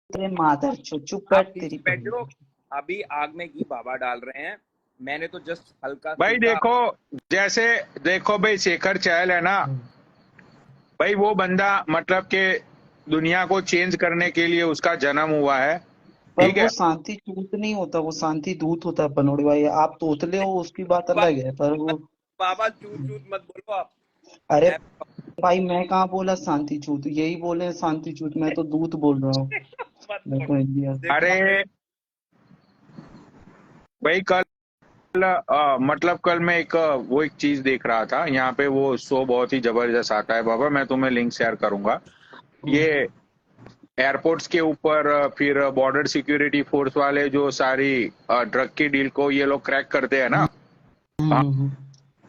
तेरे मादर चो चुप आप बैठ पीछे तेरी बैठे हो, पंडित। अभी आग में घी बाबा डाल रहे हैं। मैंने तो जस्ट हल्का भाई सेका। देखो, जैसे देखो भाई, शेखर चहल है ना भाई, वो बंदा मतलब कि दुनिया को चेंज करने के लिए उसका जन्म हुआ है। पर ठीक वो है। शांति दूत नहीं होता, वो शांति दूत होता है पनोड़ी भाई। आप तोतले हो उसकी बात बाबा अलग है, पर वो बाबा चूत चूत मत बोलो आप। अरे मैं भाई मैं कहाँ बोला शांति चूत, यही बोले शांति चूत, मैं तो दूत बोल रहा हूँ। मत मैं बोलो। तो इंडिया। देखो अरे भाई कल मतलब कल मैं वो एक चीज देख रहा था यहाँ पे, वो शो बहुत ही जबरदस्त आता है बाबा, मैं तुम्हें लिंक शेयर करूंगा। ये एयरपोर्ट्स के ऊपर फिर बॉर्डर सिक्योरिटी फोर्स वाले जो सारी ड्रग की डील को ये लोग क्रैक करते हैं ना। हाँ।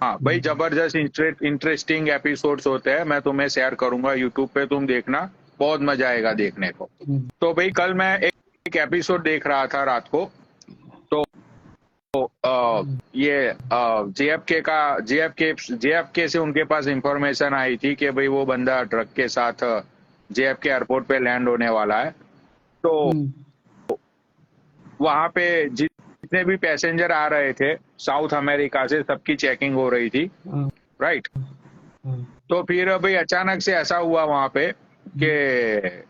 हाँ भाई, जबरदस्त इंटरेस्टिंग एपिसोड्स होते हैं, मैं तुम्हें शेयर करूंगा यूट्यूब पे, तुम देखना, बहुत मजा आएगा देखने को। तो भाई कल मैं एक एपिसोड देख रहा था रात को। तो ये जेएफके से उनके पास इंफॉर्मेशन आई थी कि भाई वो बंदा ट्रक के साथ जेएफके एयरपोर्ट पे लैंड होने वाला है। तो वहां पे जितने भी पैसेंजर आ रहे थे साउथ अमेरिका से, सबकी चेकिंग हो रही थी। राइट। तो फिर भाई अचानक से ऐसा हुआ वहां पे कि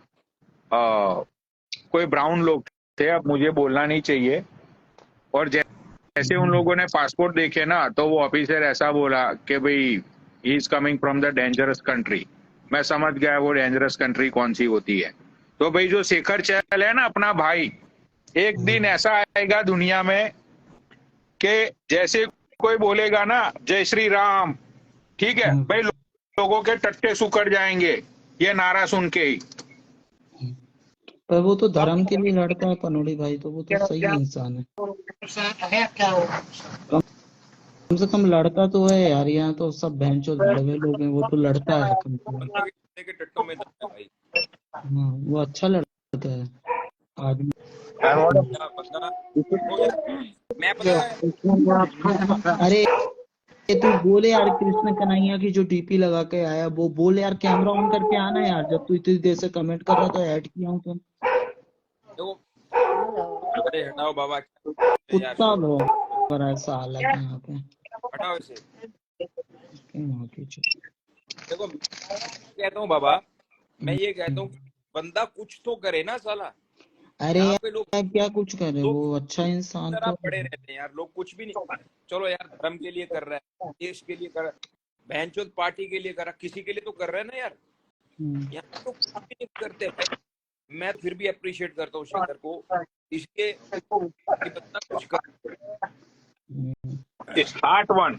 कोई ब्राउन लोग थे, अब मुझे बोलना नहीं चाहिए, और जैसे उन लोगों ने पासपोर्ट देखे ना, तो वो ऑफिसर ऐसा बोला कि भाई he is coming from the dangerous country. मैं समझ गया वो डेंजरस कंट्री कौन सी होती है। तो भाई जो शेखर चहल है ना अपना भाई, एक दिन ऐसा आएगा दुनिया में कि जैसे कोई बोलेगा ना जय श्री राम, ठीक है भाई, लोगों के टट्टे सुकड़ जाएंगे ये नारा सुन के ही। पर वो तो धर्म के लिए लड़ता है पनोड़ी भाई, तो वो तो सही इंसान है। कम से कम लड़ता तो है यार, यहाँ तो सब भैंचोद भड़वे लोग हैं, वो तो लड़ता है कम से कम। बंदों के टट्टे के टट्टों में दम है भाई। हाँ वो अच्छा लड़ता है आदमी। क्या बंदा हो यार। मैं पता है अरे तू बोले यार, कृष्ण कन्हैया की जो डीपी लगा के आया, वो बोले यार कैमरा ऑन करके आना यार, जब तू इतनी देर से कमेंट कर रहा था ऐड किया हूँ तो। देखो, अरे हटाओ बाबा यार, कुत्ता छोड़ो, लोग कर ऐसा हालत है यहाँ पे। हटाओ इसे। यहाँ की देखो मैं कहता हूँ बाबा, मैं ये कहता हूँ बंदा कुछ तो करे ना साला। अरे यहाँ पे लोग यार क्या कुछ करे, लोग वो अच्छा इंसान तरह तो पड़े रहते हैं यार, लोग कुछ भी नहीं। चलो यार, धर्म के लिए कर रहा है, देश के लिए कर रहा है, बहनचोद पार्टी के लिए कर रहा है, किसी के लिए तो कर रहा है ना यार। यहाँ तो कुछ भी नहीं करते भाई। मैं फिर भी अप्रिशिएट करता हूँ शेखर को, इसके कि बंदा कुछ कर। Start one.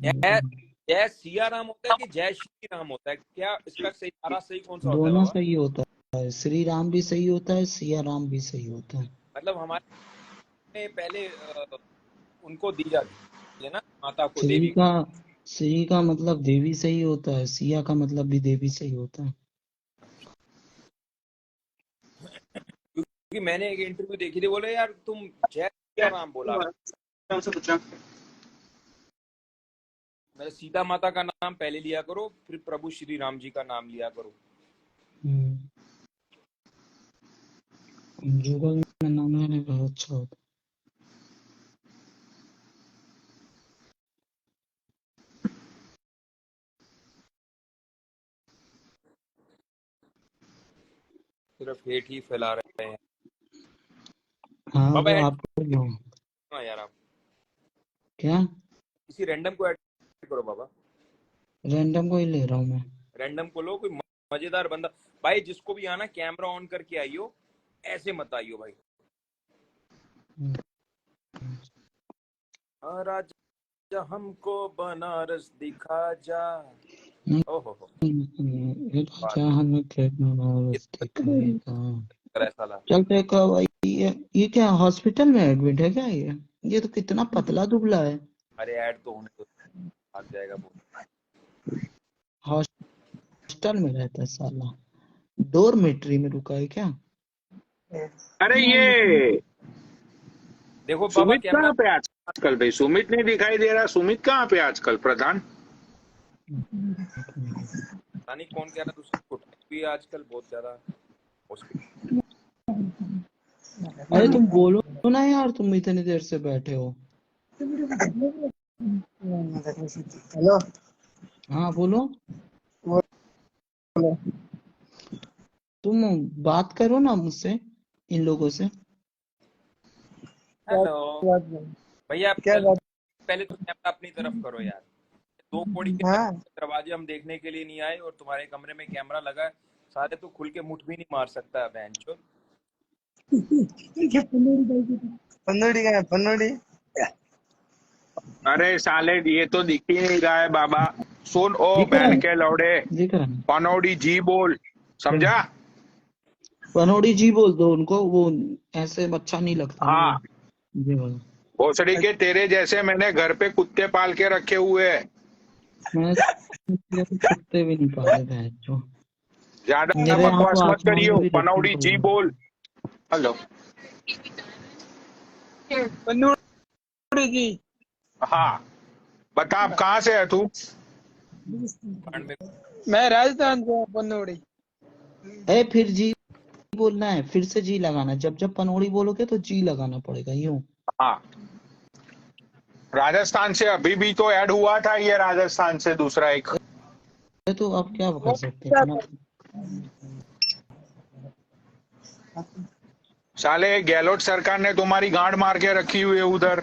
जय जय सिया राम होता है कि जय श्री राम होता है, क्या इसका सही सारा सही कौन सा होता है दोनों बाबा? सही होता है, श्री राम भी सही होता है, सिया राम भी सही होता है। मतलब हमारे पहले उनको दी जाती है ना, माता को, श्री देवी का श्री का मतलब देवी सही होता है, सिया का मतलब भी देवी सही होता है। को। क्योंकि मैंने एक इंटरव्यू देखी थी, बोले यार तुम जय सिया राम बोला, मतलब सीता माता का नाम पहले लिया करो, फिर प्रभु श्री राम जी का नाम लिया करो। जुगल में नाम लेने बहुत अच्छा होता सिर्फ हेट ही फैला रहे हैं। हाँ बाबा वो ऐड आपको हाँ यार, आप क्या किसी रैंडम को ऐड करो बाबा, रैंडम को ही ले रहा हूँ मैं। रैंडम को लो, कोई मजेदार बंदा भाई, जिसको भी आना कैमरा ऑन करके आइयो, ऐसे मत आइयो भाई। राजा हमको बनारस दिखा जा। ओहो राजा हमें बनारस दिखाएगा। साला। चल देखो भाई, ये क्या हॉस्पिटल में एडमिट है क्या ये तो कितना पतला दुबला है। अरे ऐड तो होने दो, भाग जाएगा वो। हॉस्टल में रहता है साला, डोरमेट्री में रुका है क्या? अरे ये देखो बाबा सुमित कैमरा, कहाँ पे आजकल भाई? सुमित नहीं दिखाई दे रहा, सुमित कहाँ पे आजकल? प्रधान पता नहीं कौन कह रहा था उसको भी आजकल बहुत ज्यादा मुश्किल। अरे तुम बोलो ना यार, तुम इतनी देर से बैठे हो। हेलो, हाँ बोलो। बोलो। तुम बात करो ना मुझसे, इन लोगों से। हेलो बात नहीं। भैया, क्या बात? पहले तो कैमरा अपनी तरफ करो यार। 2 कौड़ी के हाँ, दरवाजे हम देखने के लिए नहीं आए और तुम्हारे कमरे में कैमरा लगा है। सारे तो खुल के मुठ भी नहीं मार सकता है बहनचोद। पनोड़ी का है, पनोड़ी। अरे साले ये तो दिख ही नहीं रहा है बाबा। सुन ओ दिख रहा बहन है, के लौड़े, दिख रहा है। पनौड़ी जी बोल, समझा? पनौड़ी जी बोल दो उनको, वो ऐसे अच्छा नहीं लगता ना वो। हाँ, जी बोलो। भोसड़ी के तेरे जैसे मैंने घर पे कुत्ते पाल के रखे हुए हैं। मैं तो कुत्ते भी नहीं पाले भैंस जो। ज्यादा मेरे यहाँ बकवास तो मत आसमान में करियो, भी रहते हैं पनौड़ी जी कबूतर। बोल। हेलो। पनोड़ी जी। हाँ, बता अब कहाँ से है तू? कांड में मैं राजस्थान से हूँ, पनोड़ी। अरे फिर जी बोलना है, फिर से जी लगाना। जब जब पनौड़ी बोलोगे तो जी लगाना पड़ेगा, यूं। हाँ, राजस्थान से अभी भी तो ऐड हुआ था ये, राजस्थान से दूसरा एक। ये तो आप क्या कर वो सकते हैं इतना। साले गहलोत सरकार ने तुम्हारी गांड मार के रखी हुई है उधर।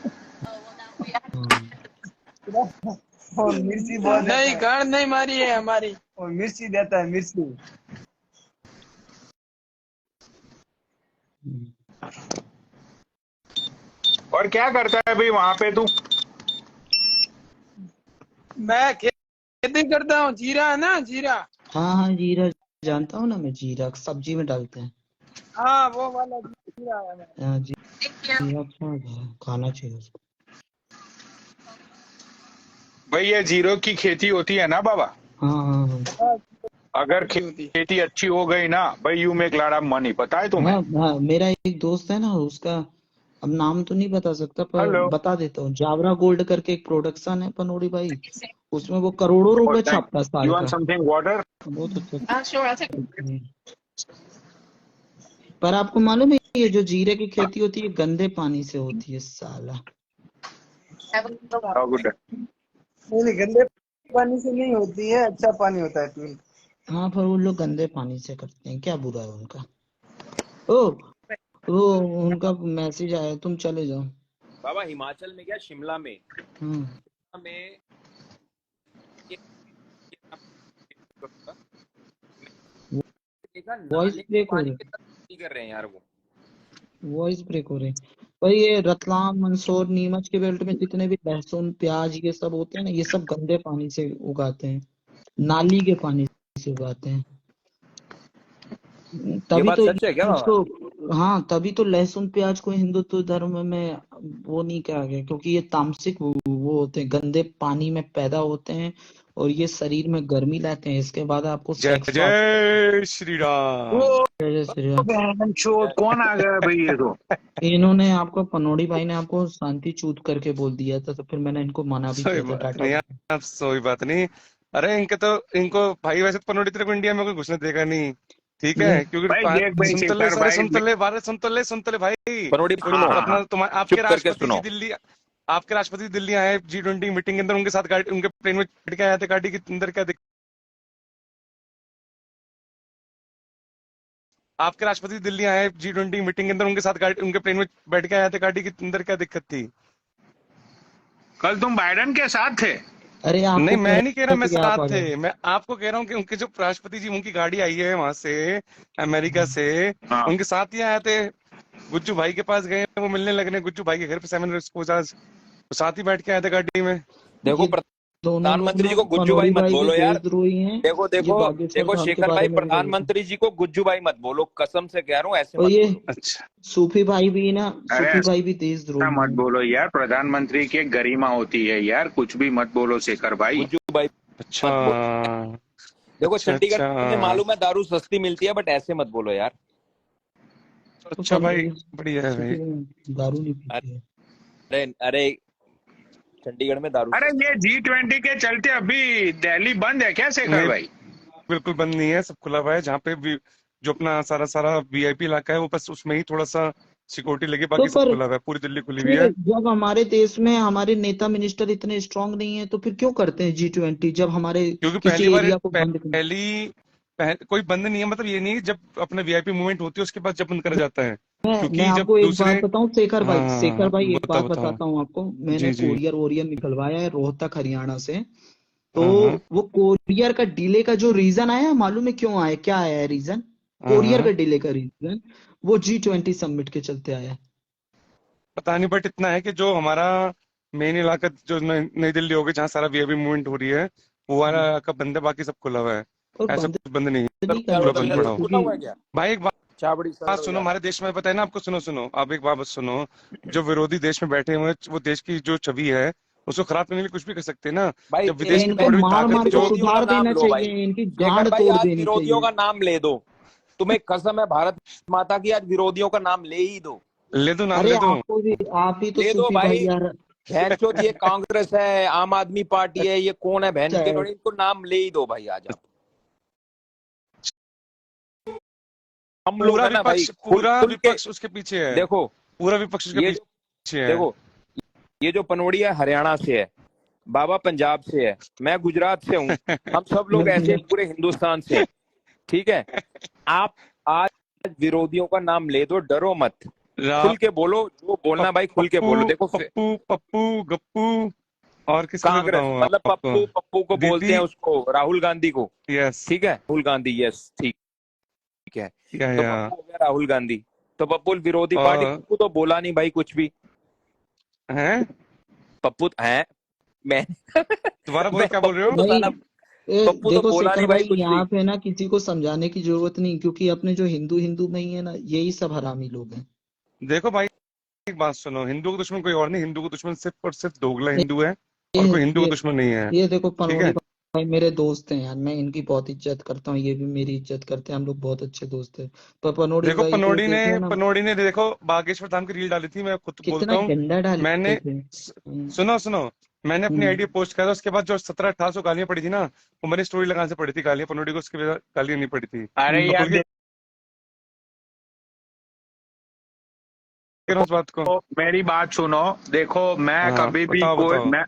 और मिर्ची बहुत नहीं, गाड़ नहीं मारी है हमारी। और मिर्ची देता है, मिर्ची। और क्या करता है भाई वहां पे तू? मैं खेती करता हूँ, जीरा है ना, जीरा। हाँ हाँ, जीरा जानता हूँ ना मैं, जीरा सब्जी में डालते हैं। हाँ, वो वाला जीरा है मेरा। हाँ, जीरा अच्छा होता है, खाना चाहिए उसको। भाई ये जीरो की खेती होती है ना बाबा? हाँ हाँ हाँ हाँ, अगर खेती होती है। खेती अच्छी हो गई ना भाई, you make lot of money, पता है तुम्हें? हाँ हाँ, मेरा एक दोस्त है ना, उसका अब नाम तो नहीं बता सकता पर हेलो। बता देता हूँ। जावरा गोल्ड करके एक प्रोडक्शन है पनौड़ी भाई, उसमें वो करोड़ों रुपए थैंक छापता है यू साल वांट का। Something water? बहुत अच्छा। पर आपको मालूम है, ये जो जीरे की खेती होती है गंदे पानी से होती है साला। गुड। नहीं, गंदे पानी से नहीं होती है, अच्छा पानी होता है पीने। हाँ, पर वो लोग गंदे पानी से करते हैं, क्या बुरा है उनका। ओ, वो उनका मैसेज आया, तुम चले जाओ। बाबा हिमाचल में क्या, शिमला में हम्म। ये- देखा वॉइस नाले के ब्रेक हो पानी रही, के साथ खेती कर रहे हैं यार वो। वॉइस ब्रेक हो रही। पर ये रतलाम मंदसौर नीमच के बेल्ट में जितने भी लहसुन प्याज ये सब होते हैं ना, ये सब गंदे पानी से उगाते हैं, नाली के पानी से उगाते हैं। ये तभी बात तो सच है क्या बाबा? इसको, हाँ तभी तो लहसुन प्याज को हिंदुत्व धर्म में वो नहीं कहा गया, क्योंकि ये तामसिक वो होते हैं, गंदे पानी में पैदा होते हैं और ये शरीर में गर्मी लाते हैं। इसके बाद आपको जय सेक्स जय श्री राम। वो पार्टनर। कौन आ गया भाई ये तो? इन्होंने आपको, पनौड़ी भाई ने आपको शांति चूत करके बोल दिया था, तो फिर मैंने इनको मना भी सोई किया था, बात टाटा। नहीं आप, सोई बात नहीं। अरे इनको भाई वैसे तो पनोड़ी तेरे को इंडिया में कोई घुसने देगा नहीं, ठीक ये है? क्योंकि भाई देख भाई सुन तो ले, शेखर सारे भाई। सुन तो ले भाई। पनौड़ी हाँ सुनो, हाँ हाँ। चुप करके सुनो। आपके राष्ट्रपति दिल्ली आए G20 मीटिंग के अंदर, उनके साथ गाड़ी, उनके प्लेन में बैठ के आए थे, गाड़ी के अंदर क्या दिक्कत? आपके राष्ट्रपति दिल्ली आए G20 मीटिंग के अंदर, उनके साथ गाड़ी, उनके प्लेन में बैठ के आए थे, गाड़ी के अंदर क्या दिक्कत थी? कल तुम बाइडन के साथ थे? अरे नहीं, आपको कह मैं नहीं कह रहा रहे मैं थे कि आप साथ आ थे, जाओ। मैं आपको कह रहा हूँ कि उनके जो राष्ट्रपति जी, उनकी गाड़ी आई है वहां से, अमेरिका से, हाँ। उनके साथ ही आए थे। गुज्जू भाई के पास गए, वो मिलने लगने, गुज्जू भाई के घर पे 7 साथ ही बैठ के आए थे गाड़ी में। देखो ये दोनों लोग प्रधानमंत्री ना, जी को गुज्जू भाई पनौड़ी मत भाई भी बोलो यार। देशद्रोही हैं। देखो ये देखो बागेश्वर देखो धाम के शेखर भाई, बारे में भी बोले थे। प्रधानमंत्री जी को गुज्जू भाई मत बोलो, कसम से कह रहा हूँ, ऐसे और मत ये बोलो। अच्छा सूफी भाई भी ना, अरे सूफी भाई भी ऐसा देशद्रोही मत हैं। बोलो यार, प्रधानमंत्री की एक गरिमा होती है यार, कुछ भी मत बोलो शेखर भाई। गुज्जू भाई अच्छा मत बोलो। देखो अच्छा चंडीगढ़ अच्छा में मालूम है दारू सस्ती मिलती है, बट ऐसे मत बोलो यार। तो अच्छा भाई, पनौड़ी बढ़िया है भाई। दारू नहीं पीती है। अरे अरे, चंडीगढ़ में दारू अरे सस्ती। ये G20 के चलते अभी दिल्ली बंद है क्या शेखर नहीं भाई? बिल्कुल बंद नहीं है, सब खुला हुआ है। जहाँ पे भी जो अपना सारा सारा वीआईपी इलाका है वो बस उसमें ही थोड़ा सा सिक्योरिटी लगी, तो बाकी सब पर खुला हुआ है, पूरी दिल्ली खुली हुई फिर है। जब हमारे देश में हमारे नेता मिनिस्टर इतने स्ट्रांग नहीं है तो फिर क्यों करते हैं G20, जब हमारे क्योंकि किसी पहली बार एरिया को बंद करना। कोई बंद नहीं है, मतलब ये नहीं है जब अपना वीआईपी मूवमेंट होती है उसके बाद जब बंद करा जाता है, मैं क्योंकि जब आपको एक दूसरे। बात बताऊं शेखर भाई, शेखर हाँ भाई एक बताओ बात बताओ। बताता हूँ आपको। मैंने जी जी। कोरियर वोरियर निकलवाया है रोहतक हरियाणा से। तो हाँ हाँ वो कोरियर का डिले का जो रीजन आया, मालूम है क्यों आया, क्या आया है रीजन? हाँ कोरियर हाँ। का डिले का रीजन वो G20 समिट के चलते आया है। पता नहीं, बट इतना है कि जो हमारा मेन इलाका जो नई दिल्ली हो गई जहाँ सारा वीआईपी मूवमेंट हो रही है, वो वाला इलाका बंद है, बाकी सब खुला हुआ है। और ऐसा बंद कुछ बंद नहीं है, नहीं क्या करना पूरा उधर बंद चाहिए पड़ा हो। खुला क्योंकि हुआ है क्या? भाई एक चाबड़ी बात सर सुनो, यार। हमारे देश में बताया ना आपको, सुनो सुनो, आप एक बात सुनो। जो विरोधी देश में बैठे हुए हैं, वो देश की जो छवि है उसको खराब करने के लिए कुछ भी कर सकते हैं ना। भाई जब ए, विदेश की इनको बड़ी बड़ी मार ताकत मार के जो। विरोधियों का सुधार नाम देना लो भाई। चाहिए, इनकी शेखर गांड भाई तोड़ आज देनी विरोधियों चाहिए। का नाम ले दो। तुम्हें कसम है भारत माता की, आज विरोधियों का नाम ले ही दो। ले दो, नाम अरे ले दो। आपको भी, आप ही तो ले दो सूफी भाई भाई। यार। भैंचोद ये कांग्रेस है, आम आदमी पार्टी है, ये कौन है बहन अच्छा के है। लोड़ी, इनको नाम ले ही दो भाई आज आप। हम लोग है ना भाई, खुल पूरा खुल के विपक्ष उसके पीछे है। देखो। पूरा विपक्ष उसके ये जो पीछे है। देखो, ये जो पनोड़िया हरियाणा से है, बाबा पंजाब से है, मैं गुजरात से हूँ, हम सब लोग ऐसे पूरे हिंदुस्तान से हैं, ठीक है। आप आज विरोधियों का नाम ले दो, डरो मत, रा खुल के बोलो, जो बोलना भाई खुल के पप्पू बोलो। देखो पप्पू पप्पू गप्पू, और किसको भी कांग्रेस बताऊं मतलब आपको। पप्पू, पप्पू को बोलते दीदी। हैं उसको, राहुल गांधी को। यस। ठीक है, राहुल गांधी, यस ठीक है। तो या पप्पू हो गया राहुल गांधी। तो पप्पू विरोधी पार्टी, और पप्पू तो बोला नहीं भाई कुछ भी। हैं। पप्पू है, मैं दोबारा बोल, मैं क्या बोल रहे पप्पू हो? तो भाई साला, पप्पू तो देखो बोला शेखर नहीं भाई भाई, कुछ भी। यहाँ पे ना किसी को समझाने की जरूरत नहीं, क्योंकि अपने जो हिंदू हिंदू में ही है ना, यही सब हरामी लोग हैं। देखो भाई, एक बात सुनो, हिंदू का दुश्मन कोई और नहीं, हिंदू का दुश्मन सिर्फ और सिर्फ दोगला हिंदू है, और ये कोई हिंदू का ये दुश्मन नहीं है। ये देखो ठीक पनोड़ी है। भाई मेरे दोस्त हैं यार, मैं इनकी बहुत इज्जत करता हूँ, ये भी मेरी इज्जत करते हैं, हम लोग बहुत अच्छे दोस्त हैं। पर पनोड़ी देखो भाई को देख लो ना, पनोड़ी ने देखो बागेश्वर धाम की रील डाली थी, मैं खुद बोलता कितना हूँ। गंदा डाले मैंने थे। सुनो सुनो, मैंने अपनी हम्म। आईडी पोस्ट किया था, उसके बाद जो 1700-1800 गालियां पड़ी थी ना, वो मैंने स्टोरी लगाने से पड़ी थी गालियां, पनोड़ी को उसके बाद गालियां नहीं पड़ी थी। अरे मैं यार खुल के कह रहा हूं उस बात को। देखो, मेरी बात सुनो। देखो मैं हाँ कभी भी बताओ कोई बताओ। मैं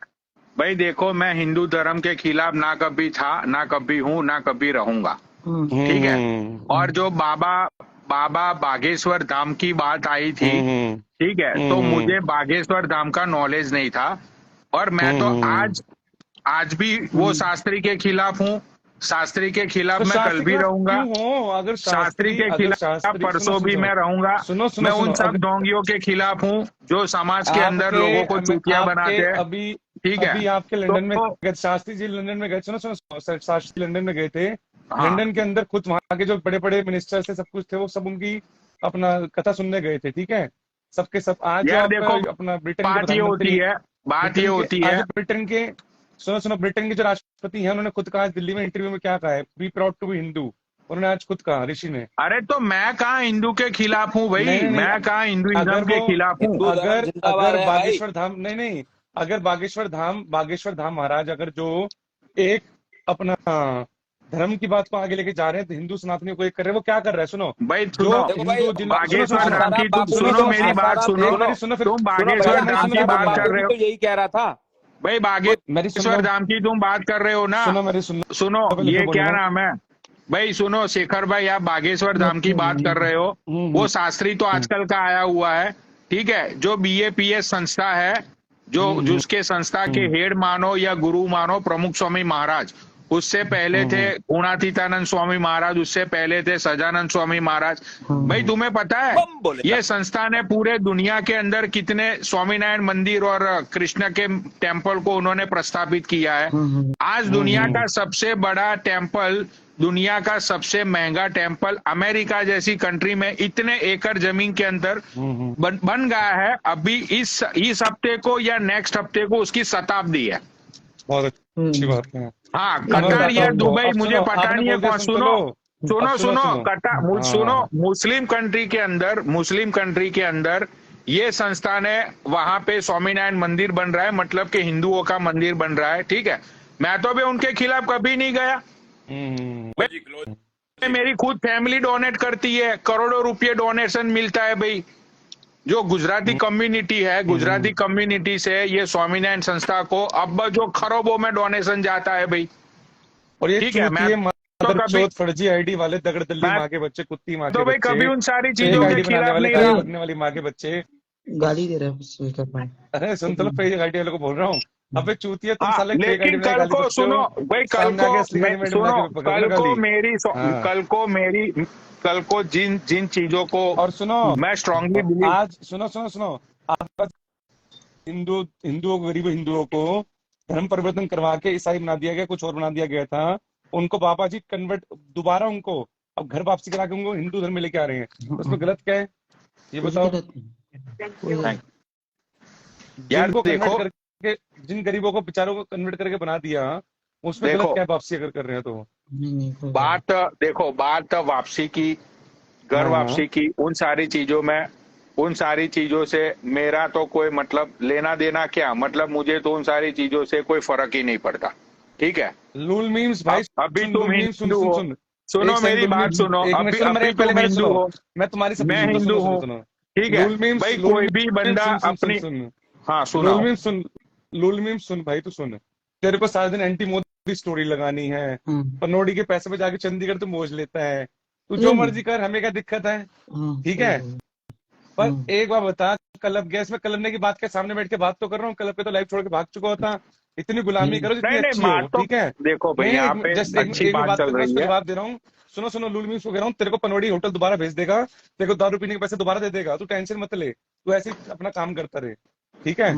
भाई देखो, मैं हिंदू धर्म के खिलाफ ना कभी था, ना कभी हूँ, ना कभी रहूंगा। हम्म। ठीक है। और हम्म जो बाबा बाबा बागेश्वर धाम की बात आई थी, हम्म ठीक है, तो हम्म मुझे बागेश्वर धाम का नॉलेज नहीं था। और मैं तो हम्म। आज आज भी वो हम्म। शास्त्री के खिलाफ हूँ। शास्त्री के खिलाफ तो मैं कल शास्त्री के भी खिलाफ रहूंगा। क्यों हो? शास्त्री के अगर खिलाफ शास्त्री, सुनो परसों भी सुनो मैं रहूंगा। सुनो मैं सुनो उन सुनो, सब अगर ढोंगियों के खिलाफ हूँ जो समाज के अंदर आपके लोगों को चूतिया आपके बनाते हैं। अभी ठीक है। अभी आपके लंदन में तो गए, शास्त्री जी लंदन में गए, सुनो सुनो, शास्त्री लंदन में गए थे। हाँ लंदन के अंदर खुद वहां के जो बड़े बड़े मिनिस्टर्स थे, सब कुछ थे, वो सब उनकी अपना कथा सुनने गए थे। ठीक है, सबके सब। आज जो यार आप देखो, अपना ब्रिटेन के बात ये होती प्रधानमंत्री, है, बात ये ब्रिटेन के होती आज है। ब्रिटेन के, सुनो सुनो, ब्रिटेन के जो राष्ट्रपति हैं, उन्होंने खुद कहा आज दिल्ली में इंटरव्यू में, क्या कहा है, be proud to be Hindu. उन्होंने आज खुद कहा, ऋषि ने। अरे तो मैं कहाँ हिंदू के खिलाफ हूँ नहीं भाई, नहीं नहीं, मैं कहाँ अगर हिंदुइज्म वो के खिलाफ हूँ। हिंदू धर्म अगर जिंदाबाद अगर है भाई। बागेश्वर धाम, नहीं नहीं, अगर बागेश्वर धाम महाराज अगर जो एक अपना धर्म की बात को आगे लेके जा रहे हैं, तो हिंदू सनातनियों को एक कर रहे हैं, वो क्या कर रहा है? सुनो, भाई जो सुनो, देखो भाई, हिंदू जिन, सुनो सुनो बागेश्वर सुनो धाम की आसाराम तुम बापू भी सुनो सुनो, तो, सुनो मेरी सुनो, बात आसाराम सुनो। एक सुनो मेरी सुनो फिर, तुम सुनो पहले बागेश्वर भैया, मेरी धाम सुनो की फिर आसाराम बात बोलूंगा। कर बापू भी रहे तो हो यही कह रहा था। भाई, वो मेरी सुन लो, बागेश्वर धाम की तुम बात कर रहे हो ना। सुनो मेरी सुन सुनो, लो, पहले फिर ये क्या बोलूंगा। नाम है भाई, सुनो शेखर भाई, आप बागेश्वर धाम की बात कर रहे हो। वो शास्त्री तो हम्म आजकल का आया हुआ है। ठीक है, जो BAPS संस्था है, जो हम्म जिसके संस्था के हम्म हेड मानो या गुरु मानो प्रमुख स्वामी महाराज, उससे पहले थे हम्म गुणातीतानंद स्वामी महाराज, उससे पहले थे सजानंद स्वामी महाराज। भाई हाँ। तुम्हें पता है, बम बोले ये संस्था ने पूरे दुनिया के अंदर कितने स्वामीनारायण मंदिर और कृष्ण के टेम्पल को उन्होंने प्रस्थापित किया है। हाँ। हाँ। आज दुनिया का सबसे बड़ा टेम्पल, दुनिया का सबसे महंगा टेम्पल अमेरिका जैसी कंट्री में इतने एकड़ जमीन के अंदर बन गया है। अभी इस हफ्ते को या नेक्स्ट हफ्ते को उसकी शताब्दी है। बहुत अच्छी हम्म। बात है। हाँ, मैं कतर बताता या हूँ आपको, दुबई अब मुझे सुनो, पता आपने नहीं है बोल दिया, कौन। सुन तो सुनो लो। अब सुनो सुनो सुनो सुनो, सुनो, हाँ मुस्लिम कंट्री के अंदर, मुस्लिम कंट्री के अंदर ये संस्था ने, वहां पे स्वामीनारायण मंदिर बन रहा है, मतलब कि हिंदुओं का मंदिर बन रहा है। ठीक है, मैं तो भी उनके खिलाफ कभी नहीं गया। भाई मेरी खुद फैमिली डोनेट करती है, करोड़ों रुपये डोनेशन मिलता है भाई। जो गुजराती कम्युनिटी है, गुजराती कम्युनिटी से ये स्वामीनारायण संस्था को अब जो खरबों में डोनेशन जाता है भाई। और ये ठीक है, मैं तो कभी फर्जी आईडी वाले दगड़दल्ली माँ के बच्चे, कुत्ती माँ के तो भाई बच्चे, कभी उन सारी चीजों के खिलाफ नहीं गाली रहा। बकने वाली माँ के बच्चे गाली दे रहे हैं स्पीकर भाई। अरे सुन तो लो, फेक आईडी वाले को बोल रहा हूँ। अबे चूतिया तुम हाँ, साले फेक आईडी लेकिन में कल गाली को बकते सुनो हो, भाई, सामने आके असली गाली में सुनो, पकड़ लो गाली। हाँ। कल को जिन चीजों को और सुनो, मैं स्ट्रांगली बिलीव, आज सुनो आज हिंदुओं गरीब हिंदुओं को धर्म परिवर्तन करवा के ईसाई बना दिया गया, कुछ और बना दिया गया था। उनको बाबा जी कन्वर्ट दोबारा उनको अब घर वापसी करा के उनको हिंदू धर्म में लेके आ रहे हैं। उसमें गलत क्या है ये बताओ? यार जिनको देखो, कन्वर्ट करके, जिन गरीबों को बेचारों को कन्वर्ट करके बना दिया, उसमें गलत क्या है वापसी अगर कर रहे हैं तो? बात वापसी की, घर वापसी की, उन सारी चीजों से मेरा तो कोई मतलब लेना देना क्या, मतलब मुझे तो उन सारी चीजों से कोई फर्क ही नहीं पड़ता। ठीक है, लूल मीम्स भाई, अभी तुम हिंदू हो, सुनो मेरी बात सुनो, अभी तुम हिंदू हो, मैं तुम्हारी मैं हिंदू हूँ, ठीक है भाई, कोई भी बंदा अपनी, हाँ सुनो, लूल मीम्स सुन भाई, तू सुन, तेरे को सारा दिन एंटी मोदी स्टोरी लगानी है, पनौड़ी के पैसे पे जाके चंडीगढ़ तो मौज लेता है, तू जो मर्जी कर, हमें क्या दिक्कत है? ठीक है, पर एक बार बता, क्लब गया, इसमें क्लब की बात के सामने बैठ के बात तो कर रहा हूँ, क्लब पे तो लाइव छोड़ के भाग चुका होता। इतनी गुलामी करो जितनी अच्छी हो, ठीक है? देखो भाई, यहाँ पे अच्छी बात चल रही है, जवाब दे रहा हूँ, सुनो लूल मीम्स को कह रहा हूँ, तेरे को पनौड़ी होटल दोबारा भेज देगा, तेरे को दारू पीने के पैसे दोबारा दे देगा, तू टेंशन मत ले, तू ऐसे अपना काम करता रहे, ठीक है?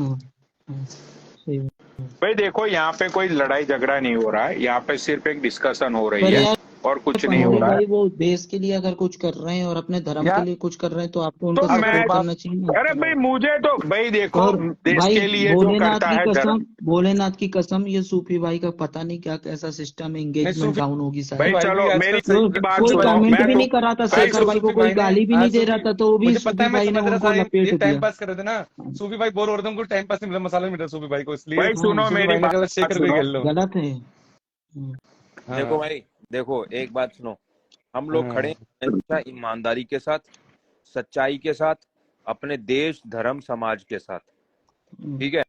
भाई देखो, यहाँ पे कोई लड़ाई झगड़ा नहीं हो रहा है, यहाँ पे सिर्फ एक डिस्कशन हो रही है और कुछ नहीं हो रहा है। वो देश के लिए अगर कुछ कर रहे हैं और अपने धर्म के लिए कुछ कर रहे हैं तो आपको उनका सपोर्ट करना चाहिए। अरे भाई मुझे तो भाई देखो, देश के लिए जो करता है धर्म, भोलेनाथ की कसम, ये सूफी भाई का पता नहीं क्या कैसा सिस्टम, एंगेजमेंट डाउन होगी सर। भाई चलो मेरी बात कोई सुनो, कमेंट भी नहीं कर रहा था, शेखर भाई को कोई गाली भी नहीं दे रहा था, तो वो भी सूफी भाई ने उनको लपेट दिया। टाइम पास कर रहे थे ना, सूफी भाई बोल रहे थे, उनको टाइम पास नहीं मिला, मसाला मिला सूफी भाई को, इसलिए भाई सुनो मेरी बात, शेखर भाई खेल लो, गलत है। देखो भाई, देखो एक बात सुनो, हम लोग खड़े हैं हमेशा ईमानदारी के साथ, सच्चाई के साथ, अपने देश धर्म समाज के साथ, ठीक है?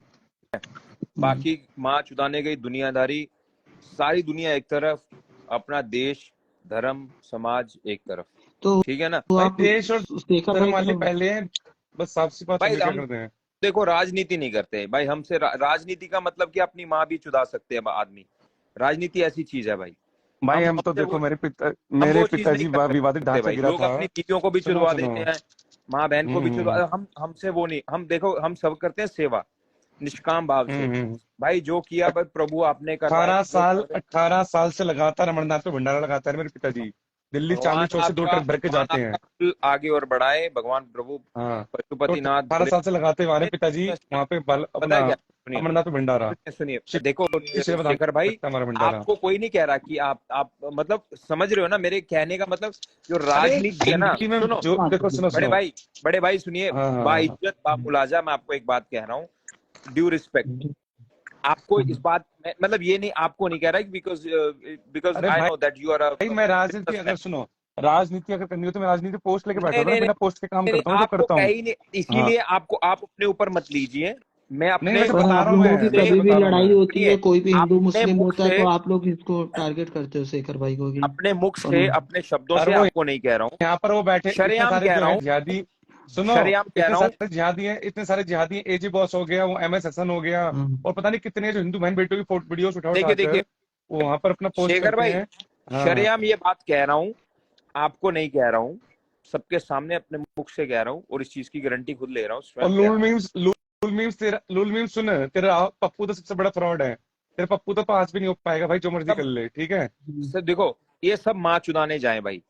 बाकी माँ चुदाने गई दुनियादारी, सारी दुनिया एक तरफ, अपना देश धर्म समाज एक तरफ, तो ठीक है ना? तो भाई आप देश और धर्म वाले पहले हैं, बस साफ सी बात भाई, क्या हम करते हैं। देखो राजनीति नहीं करते भाई, हमसे राजनीति का मतलब कि अपनी माँ भी चुदा सकते हैं आदमी, राजनीति ऐसी चीज है भाई। हम तो देखो, मेरे पिताजी विवादित ढांचा गिरा लोग था, अपनी चीजों को भी चुदवा देते हैं, माँ बहन को भी चुदवा, हमसे वो नहीं, हम देखो हम सब करते हैं सेवा निष्काम भाव से। भाई जो किया भाई प्रभु आपने करा, 18 साल से लगातार अमरनाथ पे भंडारा लगाता है मेरे पिताजी, दिल्ली चांदनी चौक से 2 ट्रक भर के जाते हैं, आगे और बढ़ाए भगवान प्रभु पशुपतिनाथ। 18 साल से लगाते हैं हमारे पिताजी वहाँ पे अमरनाथ पे भंडारा। सुनिए देखो शेखर भाई, आपको कोई नहीं कह रहा कि आप मतलब समझ रहे हो ना मेरे कहने का मतलब, जो राजनीति है ना, सुनो बड़े भाई सुनिए, बाइज्जत बामुलाजा, मैं आपको एक बात कह रहा हूँ, ड्यू रिस्पेक्ट आपको इस बात में, मतलब ये नहीं, आपको नहीं कह रहा because I know that you are a, मैं राजनीति अगर सुनो, राजनीति अगर करनी हो तो मैं राजनीति पोस्ट लेके बैठा हूँ, बिना पोस्ट के काम करता हूँ, जो करता हूँ, इसीलिए आपको आप अपने ऊपर मत लीजिए, मैं अपने बता रहा हूँ, कभी भी लड़ाई होती है, कोई भी हिंदू मुस्लिम होता है तो आप लोग इसको टारगेट करते हो शेखर भाई को। अपने मुख से अपने शब्दों से आपको नहीं कह रहा हूँ, यहाँ पर वो बैठे शरेआम कह रहा हूँ, सुनो, जिहादी है, इतने सारे जिहादी, एजी बॉस हो गया, वो MS हसन हो गया, और पता नहीं कितने जो हिंदू बहन बेटों की वीडियोस उठा देखिए वो वहां पर अपना पोस्ट शेखर भाई, शरेआम ये बात कह रहा हूँ, आपको नहीं कह रहा हूँ, सबके सामने अपने मुख से कह रहा हूँ, और इस चीज की गारंटी खुद ले रहा हूँ। और लूल मीम्स सुन, तेरा पप्पू तो सबसे बड़ा फ्रॉड है, तेरे पप्पू तो पास भी नहीं हो पाएगा भाई, जो मर्जी कर ले, ठीक है? देखो ये सब माँ चुदाने जाए भाई,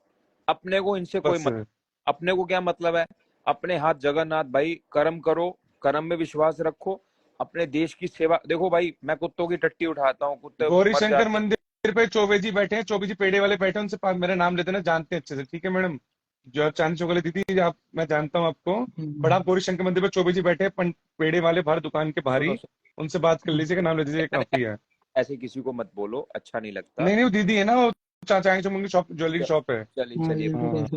अपने को इनसे कोई अपने को क्या मतलब है? अपने हाथ जगन्नाथ भाई, कर्म करो, कर्म में विश्वास रखो, अपने देश की सेवा। देखो भाई, मैं कुत्तों की टट्टी उठाता हूँ, कुत्ते गौरी शंकर मंदिर पे चौबे जी बैठे हैं, चौबे जी पेड़े वाले बैठे हैं, उनसे मेरा नाम लेते ना, जानते हैं अच्छे से, ठीक है मैडम? जो चांदी चौक वाली दीदी, आप, मैं जानता हूँ आपको, बड़ा गौरी शंकर मंदिर पे चौबे जी बैठे हैं, पेड़े वाले बाहर दुकान के बाहरी, उनसे बात कर लीजिएगा, नाम ले दीजिए, काफी है। ऐसे किसी को मत बोलो, अच्छा नहीं लगता। नहीं वो दीदी है ना, वो चाचा की शॉप, ज्वेलरी की शॉप है। चलिए हाँ।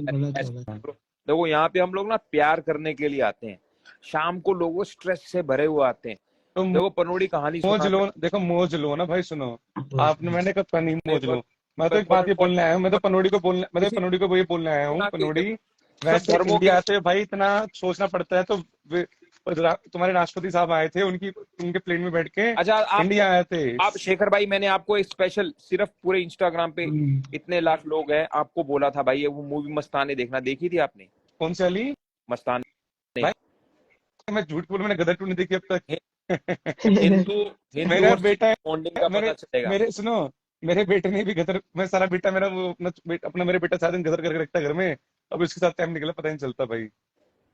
देखो यहाँ पे हम लोग ना प्यार करने के लिए आते हैं, शाम को लोगों स्ट्रेस से भरे हुए आते हैं। तो देखो पनोड़ी कहानी मौज लो, देखो मौज लो ना भाई, सुनो आपने, मैंने कहा नहीं मौज लो, मैं तो एक बात ये बोलने आया हूँ, मैं तो पनोड़ी को ये बोलने आया हूँ, पनोड़ी वैसे इंडिया आते भाई इतना सोचना पड़ता है, तो तुम्हारे राष्ट्रपति साहब आए थे, उनके प्लेन में बैठ के इंडिया आए थे। आप शेखर भाई, मैंने आपको एक स्पेशल, सिर्फ पूरे इंस्टाग्राम पे इतने लाख लोग हैं, आपको बोला था भाई वो मूवी मस्ताने देखना, देखी थी आपने? कौन सी वाली? मस्ताने। भाई मैं झूठ बोल, मैंने गदर 2 नहीं देखी अब तक। मेरा बेटा सुनो, मेरे बेटे ने भी गदर, मैं सारा बेटा मेरा वो अपना मेरे बेटा सारा दिन गदर करके रखता है घर में, अब इसके साथ टाइम निकला पता नहीं चलता भाई।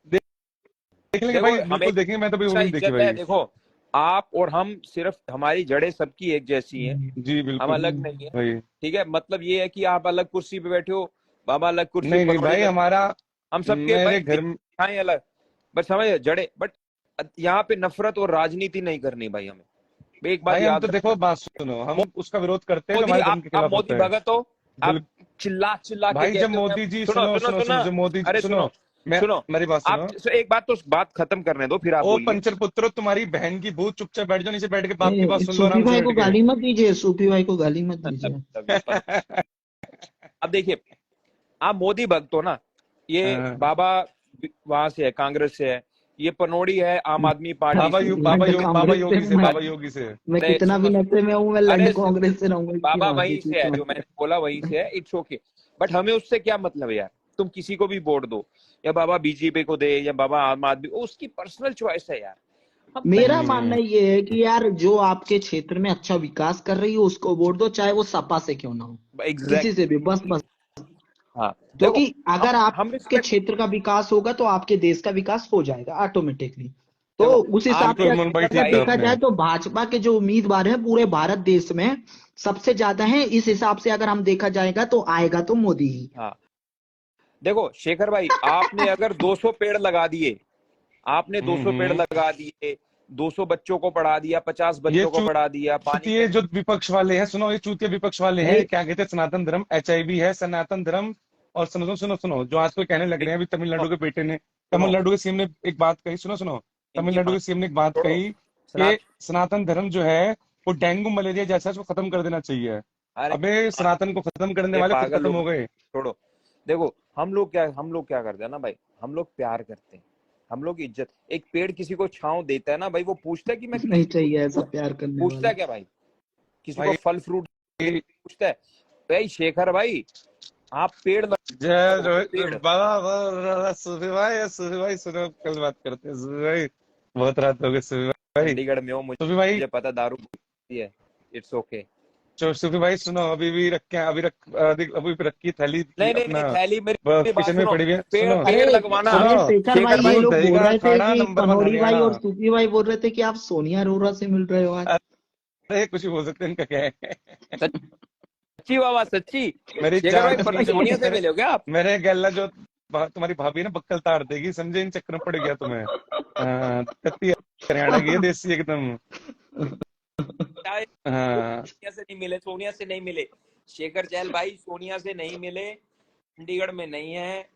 देख लेंगे भाई, बिल्कुल देखेंगे, मैं तो भी वो नहीं देखी भाई। देखो आप और हम, सिर्फ हमारी जड़ें सबकी एक जैसी हैं जी बिल्कुल, हम अलग नहीं है, ठीक है? मतलब ये है कि आप अलग कुर्सी पे बैठे हो, बाबा अलग कुर्सी पे, नहीं भाई हमारा, हम सबके घर में अलग, बस समझ जड़े, बट यहाँ पे नफरत और राजनीति नहीं करनी भाई हमें। एक बात याद, तो देखो बात सुनो, हम उसका विरोध करते हैं, हमारे धर्म के खिलाफ होता है। मोदी भगत हो, आप चिल्ला भाई, जब मोदी जी सुनो मोदी जी सुनो, मेरी बात सुनो, एक बात तो बात खत्म करने दो, फिर आप बोलिए। पंचर पुत्रो, तुम्हारी बहन की भूत, चुपचाप बैठ जाओ, नीचे बैठ के बाप की बात सुन लो। सूफी भाई को गाली मत दीजिए, सूफी भाई को गाली मत दीजिए। अब देखिए, आप मोदी भक्त हो ना, ये बाबा वहां से है, कांग्रेस से है, ये पनोड़ी है आम आदमी पार्टी बाबा योगी से। मैं कितना भी नशे में हूँ, मैं लंड कांग्रेस से रहूंगा। बाबा वहीं से है, जो मैंने बोला वहीं से है, इट्स ओके। बट हमें उससे क्या मतलब है यार, तुम किसी को भी वोट दो, या बाबा बीजेपी को दे या बाबा आम आदमी, उसकी पर्सनल चॉइस है यार। मेरा मानना ये है कि यार जो आपके क्षेत्र में अच्छा विकास कर रही है उसको वोट दो, चाहे वो सपा से क्यों ना हो, किसी से भी, बस। हाँ, क्योंकि अगर आपके क्षेत्र का विकास होगा तो आपके देश का विकास हो जाएगा ऑटोमेटिकली। तो उस हिसाब से अगर देखा जाए तो भाजपा के जो उम्मीदवार हैं पूरे भारत देश में सबसे ज्यादा हैं, इस हिसाब से अगर हम देखा जाएगा तो आएगा तो मोदी ही। हाँ देखो शेखर भाई, आपने अगर 200 पेड़ लगा दिए, आपने 200 पेड़ लगा दिए, 200 बच्चों को पढ़ा दिया, 50 बच्चों को पढ़ा दिया, ये जो विपक्ष वाले हैं, सुनो, ये चूतिया विपक्ष वाले हैं, क्या कहते हैं, सनातन धर्म HIV है, सनातन धर्म। और सुनो जो आज को कहने लग रहे हैं, अभी तमिलनाडु के बेटे ने, तमिलनाडु के सीएम ने एक बात कही, सुनो तमिलनाडु के सीएम ने एक बात कही कि सनातन धर्म जो है वो डेंगू मलेरिया जैसा है, उसको खत्म कर देना चाहिए। अबे सनातन को खत्म करने वाले खुद खत्म हो गए। छोड़ो, देखो हम लोग क्या करते हैं ना भाई, हम लोग प्यार करते हैं, हम लोग इज्जत, एक पेड़ किसी को छांव देता है ना भाई, वो पूछता है कि मैं नहीं चाहिए ऐसा प्यार करने वाला। पूछता है क्या भाई, किसी को फल फ्रूट पूछता है भाई? शेखर भाई आप पेड़ सूफी भाई सुनो, कल बात करते हैं सूफी भाई, बहुत रात हो गई सूफी भाई, चंडीगढ़ में हो, मुझे पता दारू है, इट्स ओके। सूफी भाई सुनो, अभी रखी थैली, नहीं थैली मेरी किचन में पड़ी हुई है, पेड़ लगवाना। शेखर भाई ये लोग बोल रहे थे कि पनोड़ी भाई और सूफी भाई बोल रहे थे कि आप सोनिया अरोरा से मिल रहे हो आज। अरे कुछ बोल सकते हैं, इनका क्या है? सच्ची बाबा, सच्ची मेरी सोनिया से मिले हो क्या आप? मेरे गैला जो तुम्हारी भाभी है ना, बक्कल तार देगी, समझे, इन चक्कर में पड़ गया तुम्हें। हरियाणा की देसी एकदम। सोनिया से नहीं मिले शेखर चहल भाई, सोनिया से नहीं मिले, चंडीगढ़ में नहीं है,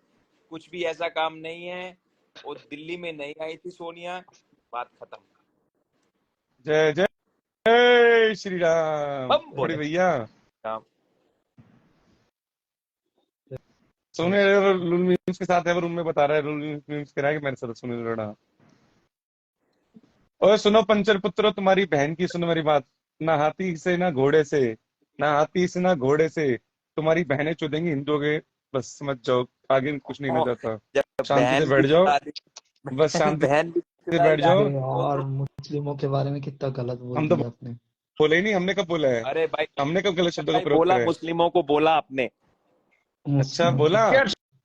कुछ भी ऐसा काम नहीं है, और दिल्ली में नहीं आई थी सोनिया, बात खत्म। जय जय श्री राम बड़ी भैया। सुने लुल मीम्स के साथ है, वो रूम में बता रहा है, लुल मीम्स कह रहा है कि मेरे साथ सुने लड़ा। और सुनो पंचर पुत्रो, तुम्हारी बहन की सुनो मेरी बात, ना हाथी से ना घोड़े से, ना हाथी से ना घोड़े से तुम्हारी बहनें चुदेंगी हिंदुओं के, बस समझ जाओ, आगे कुछ नहीं हो जाता। शांति से बैठ जाओ, बस शांति से बैठ जाओ। और मुस्लिमों के बारे में कितना गलत बोल दिया आपने। बोला ही नहीं, हमने कब बोला है? अरे भाई हमने कब गलत शब्दों का प्रयोग बोला? मुस्लिमों को बोला आपने। अच्छा बोला।